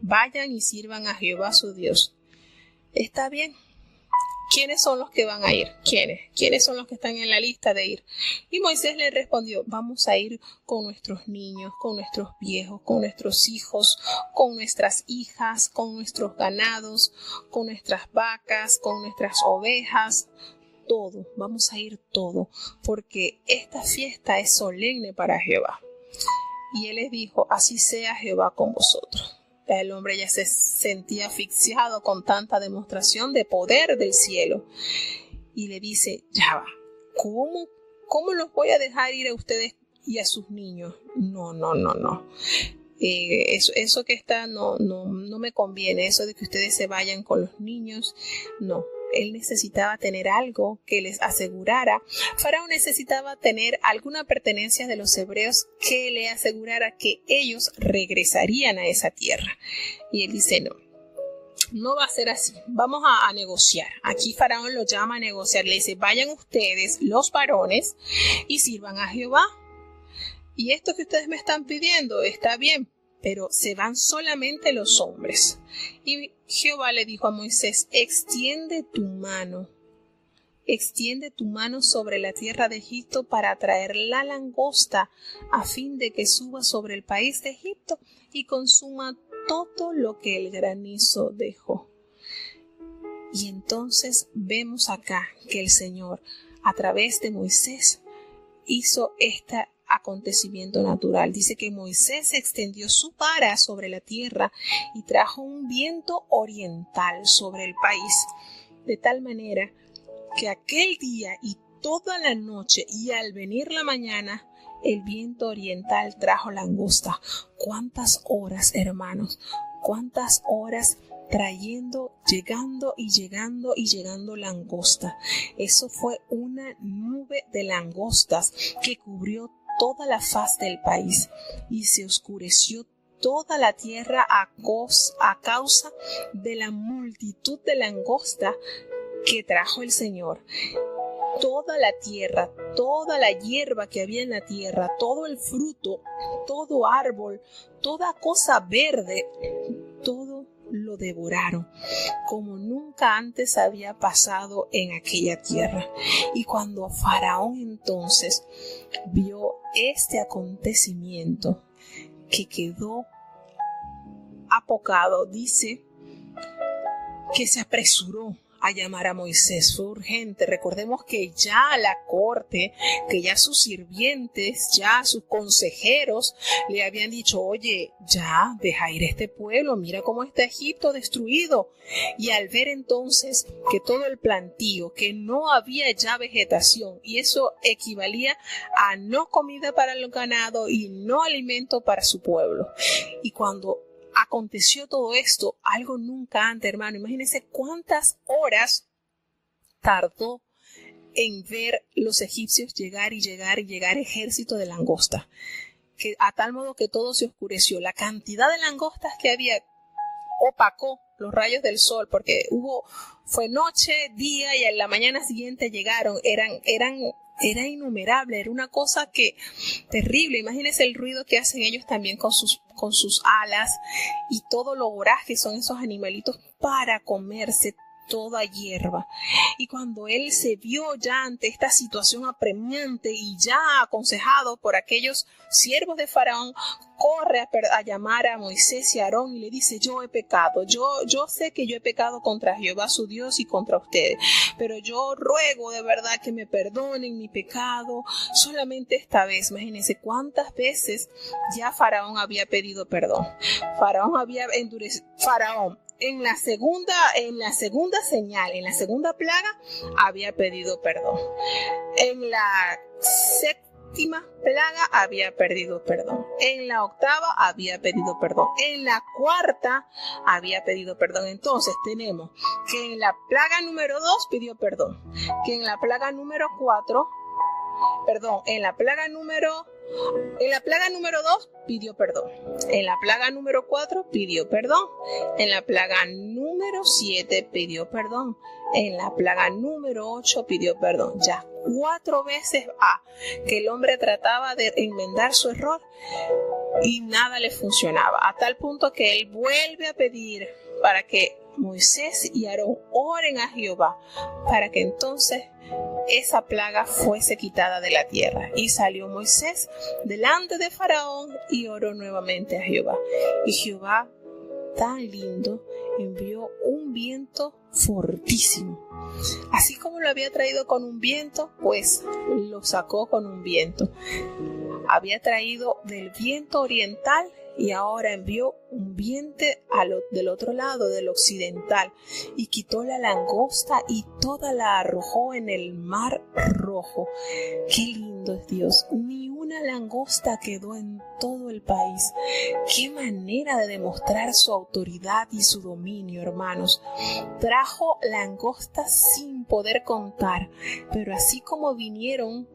vayan y sirvan a Jehová su Dios. Está bien. ¿Quiénes son los que van a ir? ¿Quiénes son los que están en la lista de ir? Y Moisés le respondió, vamos a ir con nuestros niños, con nuestros viejos, con nuestros hijos, con nuestras hijas, con nuestros ganados, con nuestras vacas, con nuestras ovejas, todo. Vamos a ir todo, porque esta fiesta es solemne para Jehová. Y él les dijo, así sea Jehová con vosotros. El hombre ya se sentía asfixiado con tanta demostración de poder del cielo. Y le dice, ya va, ¿cómo los voy a dejar ir a ustedes y a sus niños? No. Eso que está no me conviene, eso de que ustedes se vayan con los niños, no. Él necesitaba tener algo que les asegurara. Faraón necesitaba tener alguna pertenencia de los hebreos que le asegurara que ellos regresarían a esa tierra. Y él dice, no va a ser así. Vamos a negociar. Aquí Faraón lo llama a negociar. Le dice, vayan ustedes, los varones, y sirvan a Jehová. Y esto que ustedes me están pidiendo está bien, pero se van solamente los hombres. Y Jehová le dijo a Moisés, extiende tu mano sobre la tierra de Egipto para traer la langosta, a fin de que suba sobre el país de Egipto y consuma todo lo que el granizo dejó. Y entonces vemos acá que el Señor, a través de Moisés, hizo este acontecimiento natural. Dice que Moisés extendió su vara sobre la tierra y trajo un viento oriental sobre el país, de tal manera que aquel día y toda la noche y al venir la mañana, el viento oriental trajo langosta. ¿Cuántas horas, hermanos? ¿Cuántas horas llegando langosta? Eso fue una nube de langostas que cubrió toda la faz del país y se oscureció toda la tierra a causa de la multitud de langosta que trajo el Señor. Toda la tierra, toda la hierba que había en la tierra, todo el fruto, todo árbol, toda cosa verde, todo lo devoraron, como nunca antes había pasado en aquella tierra. Y cuando Faraón entonces vio este acontecimiento, que quedó apocado, dice que se apresuró a llamar a Moisés. Fue urgente. Recordemos que ya la corte, que ya sus sirvientes, ya sus consejeros le habían dicho, oye, ya deja ir este pueblo, mira cómo está Egipto destruido. Y al ver entonces que todo el plantío, que no había ya vegetación, y eso equivalía a no comida para el ganado y no alimento para su pueblo. Y cuando aconteció todo esto, algo nunca antes, hermano. Imagínense cuántas horas tardó en ver los egipcios llegar ejército de langosta, que a tal modo que todo se oscureció. La cantidad de langostas que había opacó los rayos del sol, porque fue noche, día, y en la mañana siguiente llegaron. Era innumerable, era una cosa terrible. Imagínense el ruido que hacen ellos también con sus alas y todo lo voraz que son esos animalitos para comerse toda hierba. Y cuando él se vio ya ante esta situación apremiante y ya aconsejado por aquellos siervos de Faraón, corre a llamar a Moisés y a Aarón y le dice, yo he pecado, yo sé que yo he pecado contra Jehová su Dios y contra ustedes, pero yo ruego de verdad que me perdonen mi pecado solamente esta vez. Imagínense cuántas veces ya Faraón había pedido perdón. Faraón había endurecido. En la segunda señal, en la segunda plaga, había pedido perdón. En la séptima plaga había pedido perdón. En la octava había pedido perdón. En la cuarta había pedido perdón. Entonces tenemos que en la plaga número 2 pidió perdón. Que en la plaga número 2 pidió perdón. En la plaga número 4 pidió perdón. En la plaga número 7 pidió perdón. En la plaga número 8 pidió perdón. Ya 4 veces que el hombre trataba de enmendar su error. y nada le funcionaba, a tal punto que él vuelve a pedir para que Moisés y Aarón oren a Jehová para que entonces esa plaga fuese quitada de la tierra. Y salió Moisés delante de Faraón y oró nuevamente a Jehová. Y Jehová, tan lindo, envió un viento fortísimo. Así como lo había traído con un viento, pues lo sacó con un viento. Había traído del viento oriental y ahora envió un viento del otro lado, del occidental, y quitó la langosta y toda la arrojó en el mar rojo. ¡Qué lindo es Dios! Ni una langosta quedó en todo el país. ¡Qué manera de demostrar su autoridad y su dominio, hermanos! Trajo langostas sin poder contar, pero así como vinieron,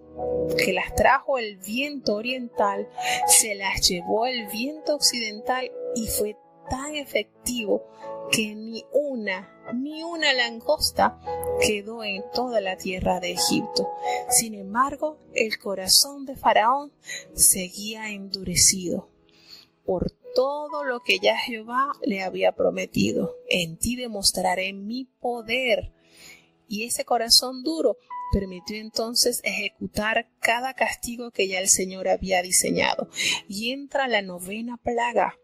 que las trajo el viento oriental, se las llevó el viento occidental y fue tan efectivo que ni una langosta quedó en toda la tierra de Egipto. Sin embargo, el corazón de Faraón seguía endurecido por todo lo que ya Jehová le había prometido. En ti demostraré mi poder. Y ese corazón duro permitió entonces ejecutar cada castigo que ya el Señor había diseñado. Y entra la 9ª plaga.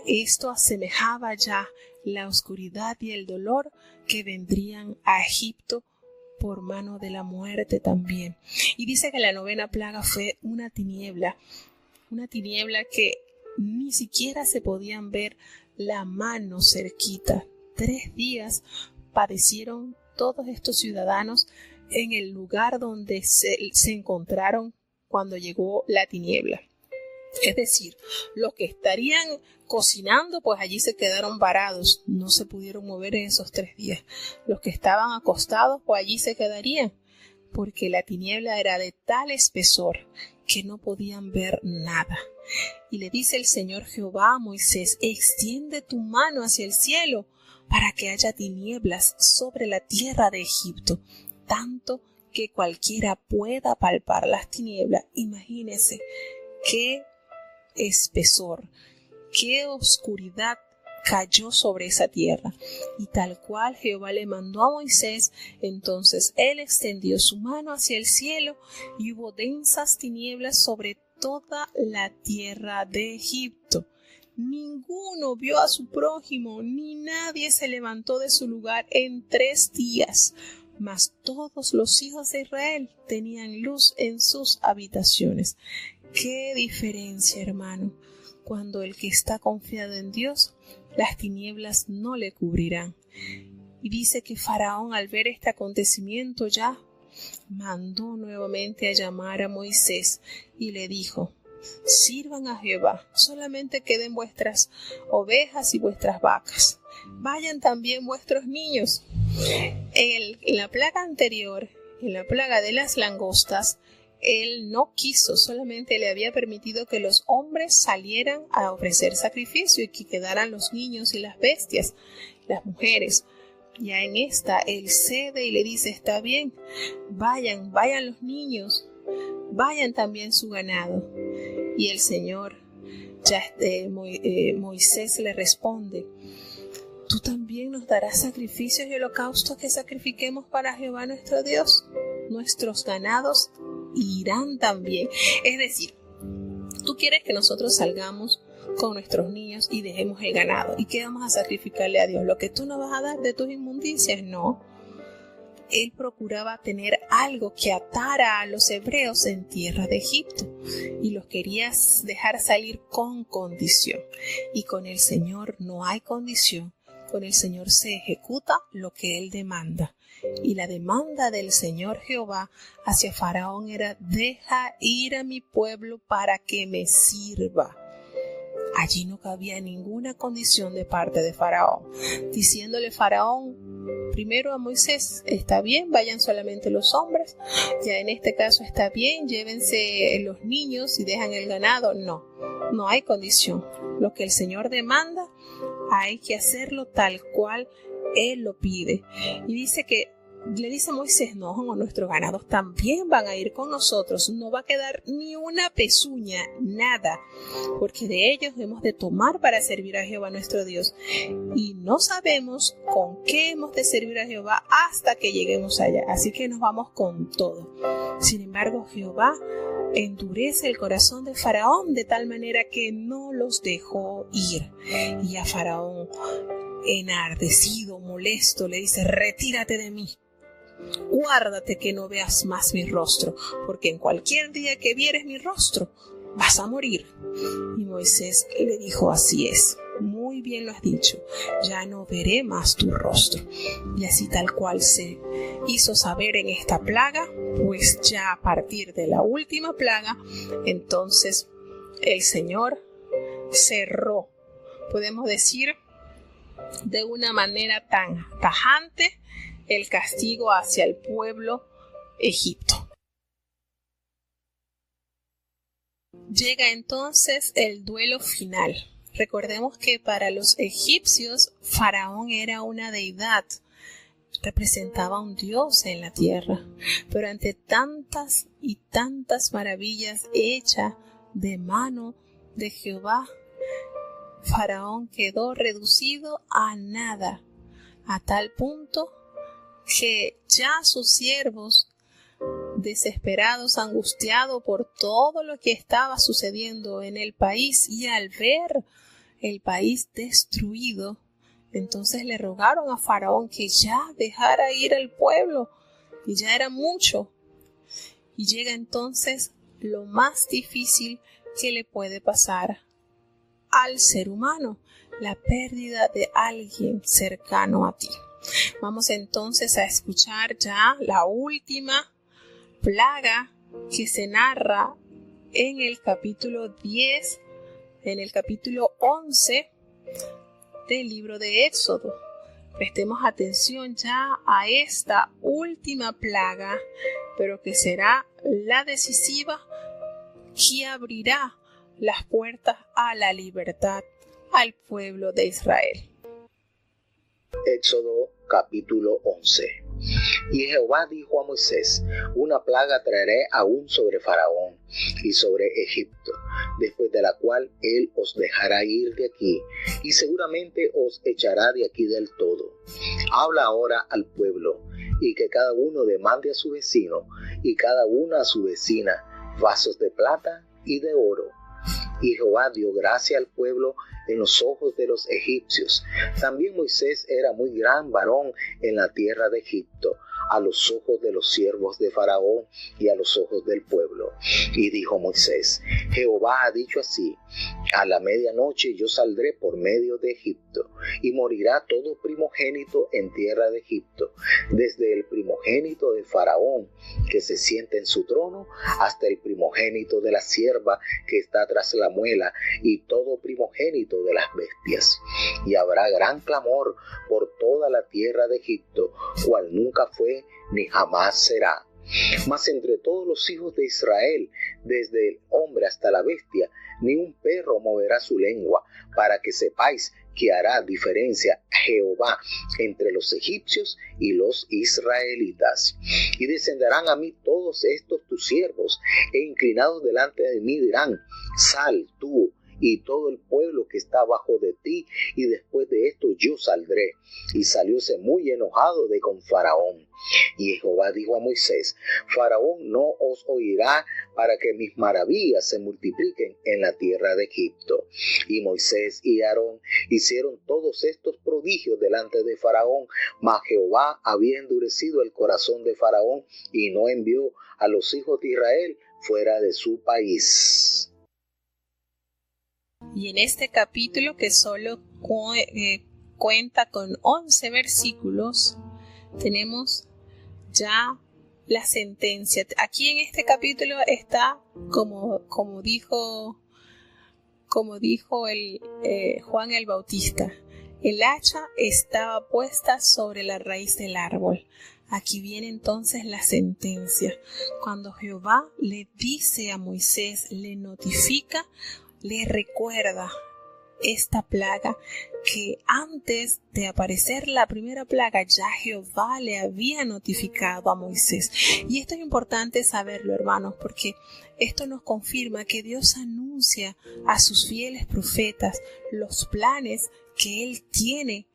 Esto asemejaba ya la oscuridad y el dolor que vendrían a Egipto por mano de la muerte también. Y dice que la 9ª plaga fue una tiniebla que ni siquiera se podían ver la mano cerquita. 3 días padecieron todos estos ciudadanos en el lugar donde se encontraron cuando llegó la tiniebla. Es decir, los que estarían cocinando, pues allí se quedaron varados, no se pudieron mover en esos 3 días. Los que estaban acostados, pues allí se quedarían, porque la tiniebla era de tal espesor que no podían ver nada. Y le dice el Señor Jehová a Moisés: extiende tu mano hacia el cielo para que haya tinieblas sobre la tierra de Egipto, tanto que cualquiera pueda palpar las tinieblas. Imagínense qué espesor, qué oscuridad cayó sobre esa tierra. Y tal cual Jehová le mandó a Moisés, entonces él extendió su mano hacia el cielo y hubo densas tinieblas sobre toda la tierra de Egipto. Ninguno vio a su prójimo, ni nadie se levantó de su lugar en 3 días. Mas todos los hijos de Israel tenían luz en sus habitaciones. ¡Qué diferencia, hermano! Cuando el que está confiado en Dios, las tinieblas no le cubrirán. Y dice que Faraón, al ver este acontecimiento ya, mandó nuevamente a llamar a Moisés y le dijo: sirvan a Jehová, solamente queden vuestras ovejas y vuestras vacas. Vayan también vuestros niños. En la plaga anterior, en la plaga de las langostas, él no quiso, solamente le había permitido que los hombres salieran a ofrecer sacrificio y que quedaran los niños y las bestias, las mujeres. Ya en esta, él cede y le dice: está bien, vayan los niños, vayan también su ganado. Y el Señor, Moisés le responde: ¿tú también nos darás sacrificios y holocaustos que sacrifiquemos para Jehová nuestro Dios? Nuestros ganados irán también. Es decir, tú quieres que nosotros salgamos con nuestros niños y dejemos el ganado. ¿Y qué vamos a sacrificarle a Dios? ¿Lo que tú nos vas a dar de tus inmundicias? No. Él procuraba tener algo que atara a los hebreos en tierra de Egipto y los quería dejar salir con condición. Y con el Señor no hay condición. Con el Señor se ejecuta lo que Él demanda. Y la demanda del Señor Jehová hacia Faraón era: deja ir a mi pueblo para que me sirva. Allí no cabía ninguna condición de parte de Faraón, diciéndole Faraón primero a Moisés: está bien, vayan solamente los hombres. Ya en este caso está bien, llévense los niños y dejan el ganado. No hay condición. Lo que el Señor demanda, hay que hacerlo tal cual Él lo pide. Y dice que le dice Moisés, no, nuestros ganados también van a ir con nosotros, no va a quedar ni una pezuña, nada, porque de ellos hemos de tomar para servir a Jehová nuestro Dios, y no sabemos con qué hemos de servir a Jehová hasta que lleguemos allá, así que nos vamos con todo. Sin embargo, Jehová endurece el corazón de Faraón de tal manera que no los dejó ir, y a Faraón, enardecido, molesto, le dice, retírate de mí. Guárdate que no veas más mi rostro, porque en cualquier día que vieres mi rostro, vas a morir. Y Moisés le dijo, así es, muy bien lo has dicho, ya no veré más tu rostro. Y así tal cual se hizo saber en esta plaga, pues ya a partir de la última plaga, entonces el Señor cerró, podemos decir, de una manera tan tajante, el castigo hacia el pueblo Egipto. Llega entonces el duelo final. Recordemos que para los egipcios Faraón era una deidad, representaba un dios en la tierra, pero ante tantas y tantas maravillas hechas de mano de Jehová, Faraón quedó reducido a nada, a tal punto que ya sus siervos, desesperados, angustiados por todo lo que estaba sucediendo en el país y al ver el país destruido, entonces le rogaron a Faraón que ya dejara ir al pueblo, y ya era mucho. Y llega entonces lo más difícil que le puede pasar al ser humano, la pérdida de alguien cercano a ti. Vamos entonces a escuchar ya la última plaga que se narra en el capítulo 10, en el capítulo 11 del libro de Éxodo. Prestemos atención ya a esta última plaga, pero que será la decisiva que abrirá las puertas a la libertad al pueblo de Israel. Éxodo capítulo 11. Y Jehová dijo a Moisés, una plaga traeré aún sobre Faraón y sobre Egipto, después de la cual él os dejará ir de aquí, y seguramente os echará de aquí del todo. Habla ahora al pueblo, y que cada uno demande a su vecino, y cada una a su vecina, vasos de plata y de oro. Y Jehová dio gracia al pueblo en los ojos de los egipcios. También Moisés era muy gran varón en la tierra de Egipto, a los ojos de los siervos de Faraón y a los ojos del pueblo. Y dijo Moisés, Jehová ha dicho así, a la medianoche yo saldré por medio de Egipto, y morirá todo primogénito en tierra de Egipto, desde el primogénito de Faraón, que se sienta en su trono, hasta el primogénito de la sierva que está tras la muela, y todo primogénito de las bestias. Y habrá gran clamor por toda la tierra de Egipto, cual nunca fue ni jamás será. Mas entre todos los hijos de Israel, desde el hombre hasta la bestia, ni un perro moverá su lengua, para que sepáis que hará diferencia Jehová entre los egipcios y los israelitas. Y descenderán a mí todos estos tus siervos, e inclinados delante de mí dirán, sal tú y todo el pueblo que está bajo de ti, y después de esto yo saldré. Y salióse muy enojado de con Faraón. Y Jehová dijo a Moisés, Faraón no os oirá, para que mis maravillas se multipliquen en la tierra de Egipto. Y Moisés y Aarón hicieron todos estos prodigios delante de Faraón, mas Jehová había endurecido el corazón de Faraón, y no envió a los hijos de Israel fuera de su país. Y en este capítulo, que solo cuenta con 11 versículos, tenemos ya la sentencia. Aquí en este capítulo está, como dijo Juan el Bautista, el hacha estaba puesta sobre la raíz del árbol. Aquí viene entonces la sentencia. Cuando Jehová le dice a Moisés, le notifica, le recuerda esta plaga que antes de aparecer la primera plaga ya Jehová le había notificado a Moisés. Y esto es importante saberlo, hermanos, porque esto nos confirma que Dios anuncia a sus fieles profetas los planes que Él tiene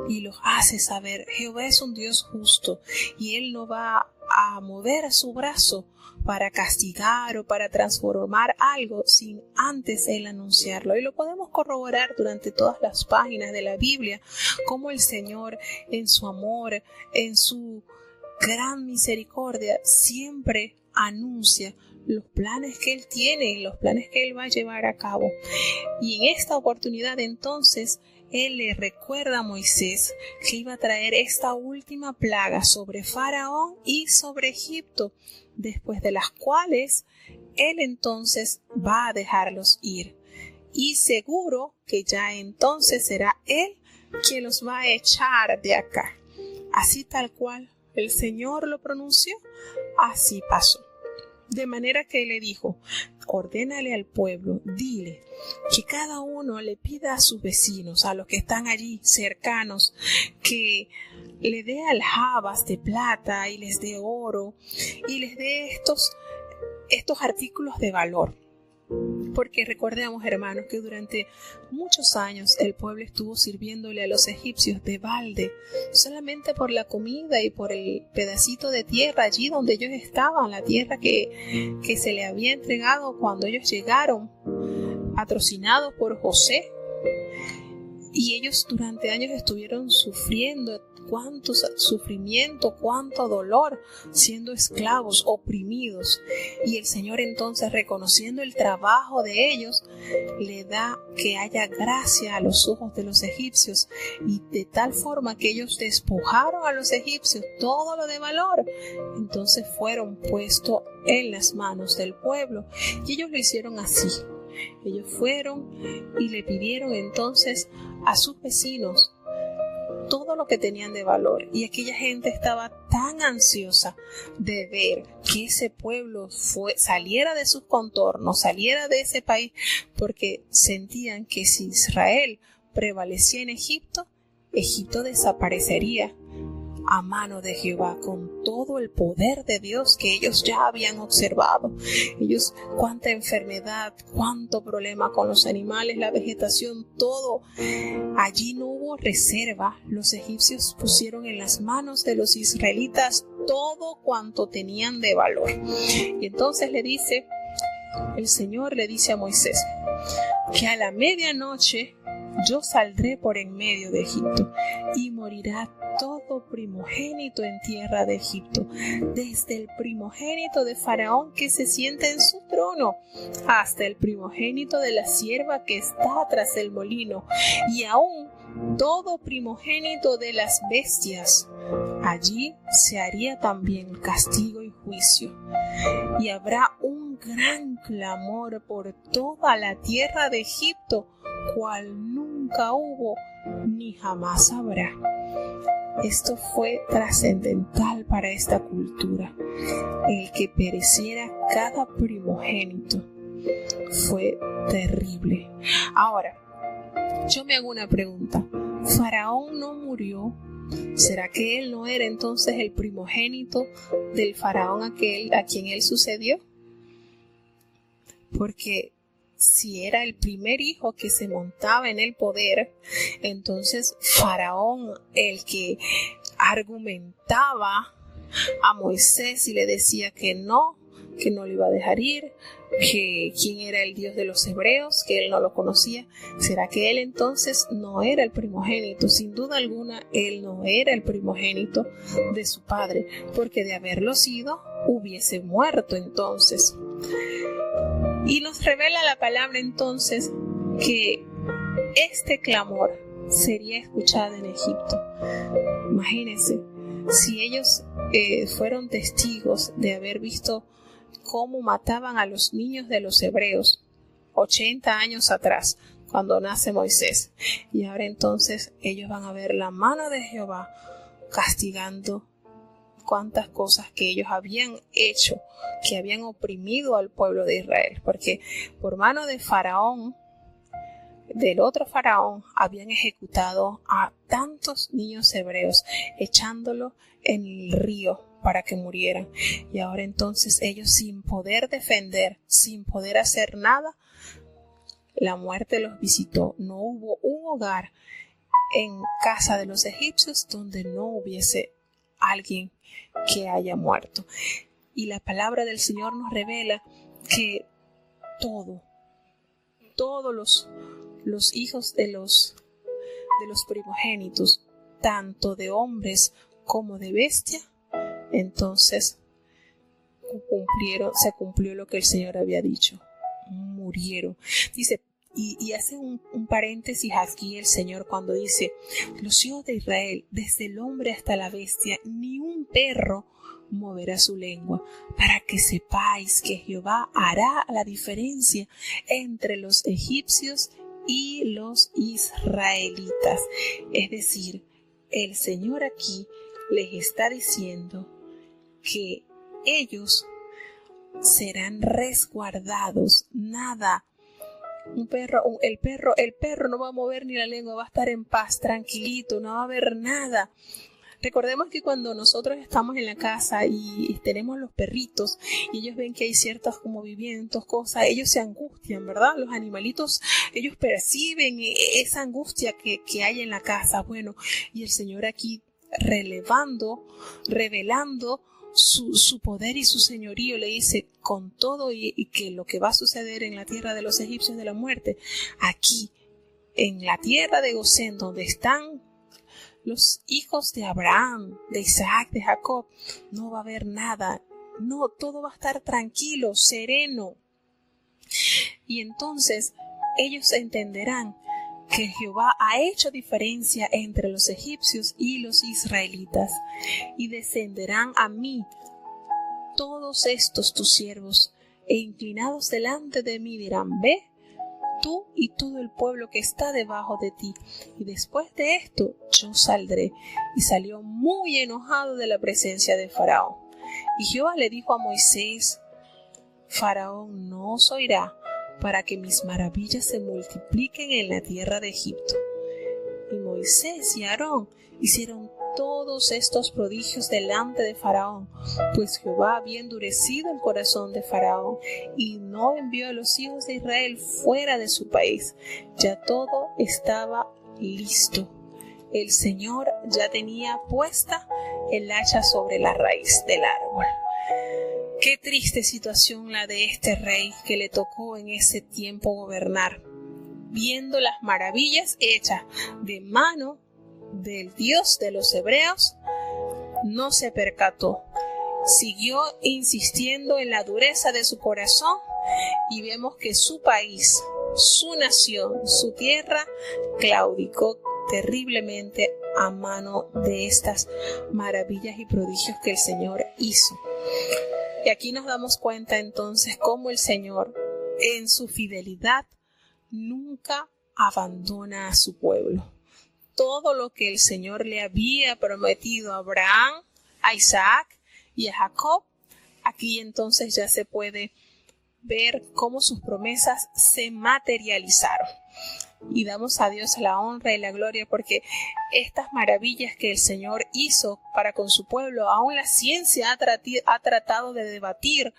y los hace saber. Jehová es un Dios justo y Él no va a mover su brazo para castigar o para transformar algo sin antes Él anunciarlo. Y lo podemos corroborar durante todas las páginas de la Biblia, como el Señor en su amor, en su gran misericordia, siempre anuncia los planes que Él tiene y los planes que Él va a llevar a cabo. Y en esta oportunidad entonces Él le recuerda a Moisés que iba a traer esta última plaga sobre Faraón y sobre Egipto, después de las cuales Él entonces va a dejarlos ir. Y seguro que ya entonces será Él quien los va a echar de acá. Así tal cual el Señor lo pronunció, así pasó. De manera que le dijo: ordénale al pueblo, dile que cada uno le pida a sus vecinos, a los que están allí cercanos, que le dé aljabas de plata y les dé oro y les dé estos artículos de valor. Porque recordemos, hermanos, que durante muchos años el pueblo estuvo sirviéndole a los egipcios de balde, solamente por la comida y por el pedacito de tierra allí donde ellos estaban, la tierra que se le había entregado cuando ellos llegaron, patrocinados por José. Y ellos durante años estuvieron sufriendo cuánto sufrimiento, cuánto dolor, siendo esclavos, oprimidos. Y el Señor entonces, reconociendo el trabajo de ellos, le da que haya gracia a los ojos de los egipcios, y de tal forma que ellos despojaron a los egipcios todo lo de valor. Entonces fueron puestos en las manos del pueblo, y ellos lo hicieron así. Ellos fueron y le pidieron entonces a sus vecinos todo lo que tenían de valor, y aquella gente estaba tan ansiosa de ver que ese pueblo saliera de sus contornos, saliera de ese país, porque sentían que si Israel prevalecía en Egipto, Egipto desaparecería a mano de Jehová, con todo el poder de Dios que ellos ya habían observado. Ellos, cuánta enfermedad, cuánto problema con los animales, la vegetación, todo. Allí no hubo reserva. Los egipcios pusieron en las manos de los israelitas todo cuanto tenían de valor. Y entonces el Señor le dice a Moisés que a la medianoche yo saldré por en medio de Egipto, y morirá todo primogénito en tierra de Egipto, desde el primogénito de Faraón que se sienta en su trono, hasta el primogénito de la sierva que está tras el molino, y aún todo primogénito de las bestias. Allí se haría también castigo y juicio, y habrá un gran clamor por toda la tierra de Egipto, cual nunca hubo ni jamás habrá. Esto fue trascendental para esta cultura. El que pereciera cada primogénito fue terrible. Ahora, yo me hago una pregunta. ¿Faraón no murió? ¿Será que él no era entonces el primogénito del faraón a quien él sucedió? Porque si era el primer hijo que se montaba en el poder, entonces Faraón, el que argumentaba a Moisés y le decía que no lo iba a dejar ir, que quién era el Dios de los hebreos, que él no lo conocía. ¿Será que él entonces no era el primogénito? Sin duda alguna, él no era el primogénito de su padre, porque de haberlo sido, hubiese muerto entonces. Y nos revela la palabra entonces que este clamor sería escuchado en Egipto. Imagínense, si ellos fueron testigos de haber visto cómo mataban a los niños de los hebreos 80 años atrás, cuando nace Moisés, y ahora entonces ellos van a ver la mano de Jehová castigando cuántas cosas que ellos habían hecho, que habían oprimido al pueblo de Israel, porque por mano de Faraón del otro faraón habían ejecutado a tantos niños hebreos, echándolo en el río para que murieran. Y ahora entonces ellos, sin poder defender, sin poder hacer nada, la muerte los visitó. No hubo un hogar en casa de los egipcios donde no hubiese alguien que haya muerto. Y la palabra del Señor nos revela que todos los hijos de los primogénitos, tanto de hombres como de bestia, entonces se cumplió lo que el Señor había dicho. Murieron. Dice, y hace un paréntesis aquí el Señor cuando dice: los hijos de Israel, desde el hombre hasta la bestia, ni un perro moverá su lengua, para que sepáis que Jehová hará la diferencia entre los egipcios y los israelitas. Es decir, el Señor aquí les está diciendo que ellos serán resguardados. Nada. El perro no va a mover ni la lengua, va a estar en paz, tranquilito, no va a haber nada. Recordemos que cuando nosotros estamos en la casa y tenemos los perritos y ellos ven que hay ciertos movimientos, cosas, ellos se angustian, ¿verdad? Los animalitos, ellos perciben esa angustia que hay en la casa. Bueno, y el Señor aquí revelando su poder y su señorío, le dice, con todo y que lo que va a suceder en la tierra de los egipcios de la muerte, aquí en la tierra de Gosén, donde están los hijos de Abraham, de Isaac, de Jacob, no va a haber nada. No, todo va a estar tranquilo, sereno. Y entonces ellos entenderán que Jehová ha hecho diferencia entre los egipcios y los israelitas, y descenderán a mí todos estos tus siervos, e inclinados delante de mí dirán: ve, tú y todo el pueblo que está debajo de ti, y después de esto yo saldré. Y salió muy enojado de la presencia de Faraón. Y Jehová le dijo a Moisés: Faraón no os oirá, para que mis maravillas se multipliquen en la tierra de Egipto. Y Moisés y Aarón hicieron todos estos prodigios delante de Faraón, pues Jehová había endurecido el corazón de Faraón y no envió a los hijos de Israel fuera de su país. Ya todo estaba listo. El Señor ya tenía puesta el hacha sobre la raíz del árbol. Qué triste situación la de este rey que le tocó en ese tiempo gobernar, viendo las maravillas hechas de mano del Dios de los hebreos. No se percató, siguió insistiendo en la dureza de su corazón, y vemos que su país, su nación, su tierra claudicó terriblemente a mano de estas maravillas y prodigios que el Señor hizo. Y aquí nos damos cuenta entonces cómo el Señor, en su fidelidad, nunca abandona a su pueblo. Todo lo que el Señor le había prometido a Abraham, a Isaac y a Jacob, aquí entonces ya se puede ver cómo sus promesas se materializaron. Y damos a Dios la honra y la gloria, porque estas maravillas que el Señor hizo para con su pueblo, aún la ciencia ha tratado de debatir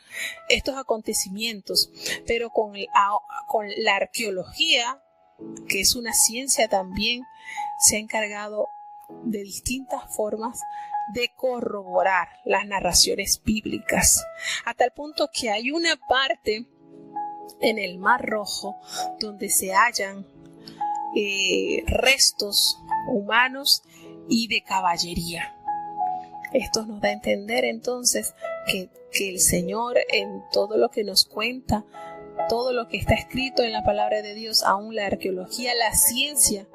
estos acontecimientos, pero con la arqueología, que es una ciencia también, se ha encargado de distintas formas de corroborar las narraciones bíblicas, a tal punto que hay una parte en el Mar Rojo donde se hallan restos humanos y de caballería. Esto nos da a entender entonces que el Señor, en todo lo que nos cuenta, todo lo que está escrito en la palabra de Dios, aún la arqueología, la ciencia,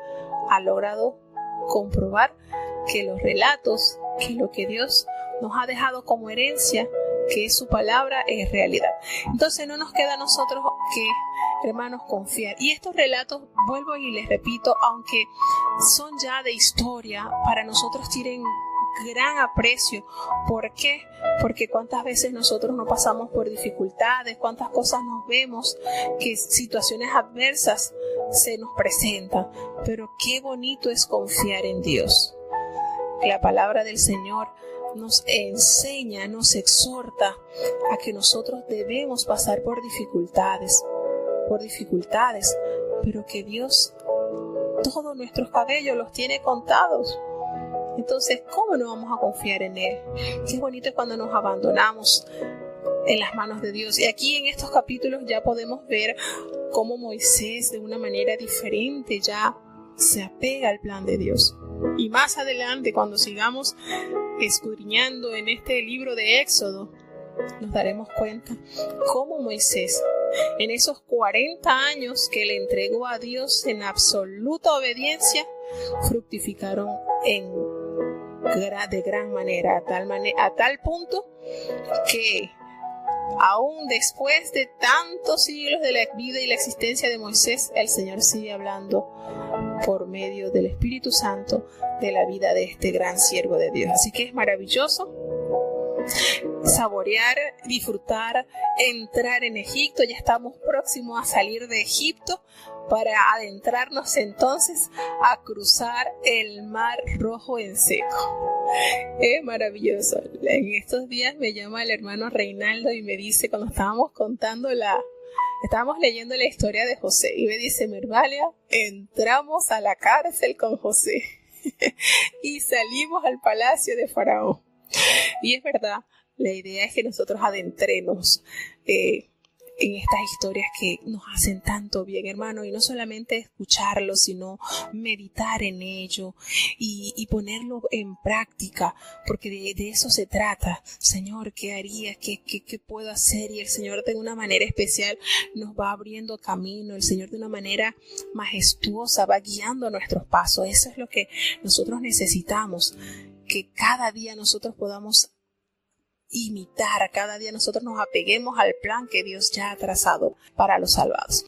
ha logrado comprobar que los relatos, que lo que Dios nos ha dejado como herencia, que es su palabra, es realidad. Entonces no nos queda a nosotros que, hermanos, confiar. Y estos relatos, vuelvo y les repito, aunque son ya de historia, para nosotros tienen gran aprecio. ¿Por qué? Porque cuántas veces nosotros no pasamos por dificultades, cuántas cosas nos vemos, que situaciones adversas se nos presentan. Pero qué bonito es confiar en Dios. La palabra del Señor nos enseña, nos exhorta a que nosotros debemos pasar por dificultades, pero que Dios todos nuestros cabellos los tiene contados. Entonces, ¿cómo no vamos a confiar en Él? Qué bonito es cuando nos abandonamos en las manos de Dios. Y aquí en estos capítulos ya podemos ver cómo Moisés de una manera diferente ya se apega al plan de Dios. Y más adelante, cuando sigamos escudriñando en este libro de Éxodo, nos daremos cuenta cómo Moisés, en esos 40 años que le entregó a Dios en absoluta obediencia, fructificaron de gran manera, a tal punto que aún después de tantos siglos de la vida y la existencia de Moisés, el Señor sigue hablando por medio del Espíritu Santo de la vida de este gran siervo de Dios. Así que es maravilloso saborear, disfrutar, entrar en Egipto. Ya estamos próximos a salir de Egipto para adentrarnos entonces a cruzar el Mar Rojo en seco. Es maravilloso. En estos días me llama el hermano Reinaldo y me dice, cuando estábamos leyendo la historia de José, y me dice: Mervalia, entramos a la cárcel con José y salimos al palacio de Faraón. Y es verdad, la idea es que nosotros adentremos en estas historias que nos hacen tanto bien, hermano, y no solamente escucharlo, sino meditar en ello y ponerlo en práctica, porque de eso se trata. Señor, ¿qué harías? ¿Qué puedo hacer? Y el Señor de una manera especial nos va abriendo camino, el Señor de una manera majestuosa va guiando nuestros pasos. Eso es lo que nosotros necesitamos, que cada día nosotros podamos imitar, cada día nosotros nos apeguemos al plan que Dios ya ha trazado para los salvados.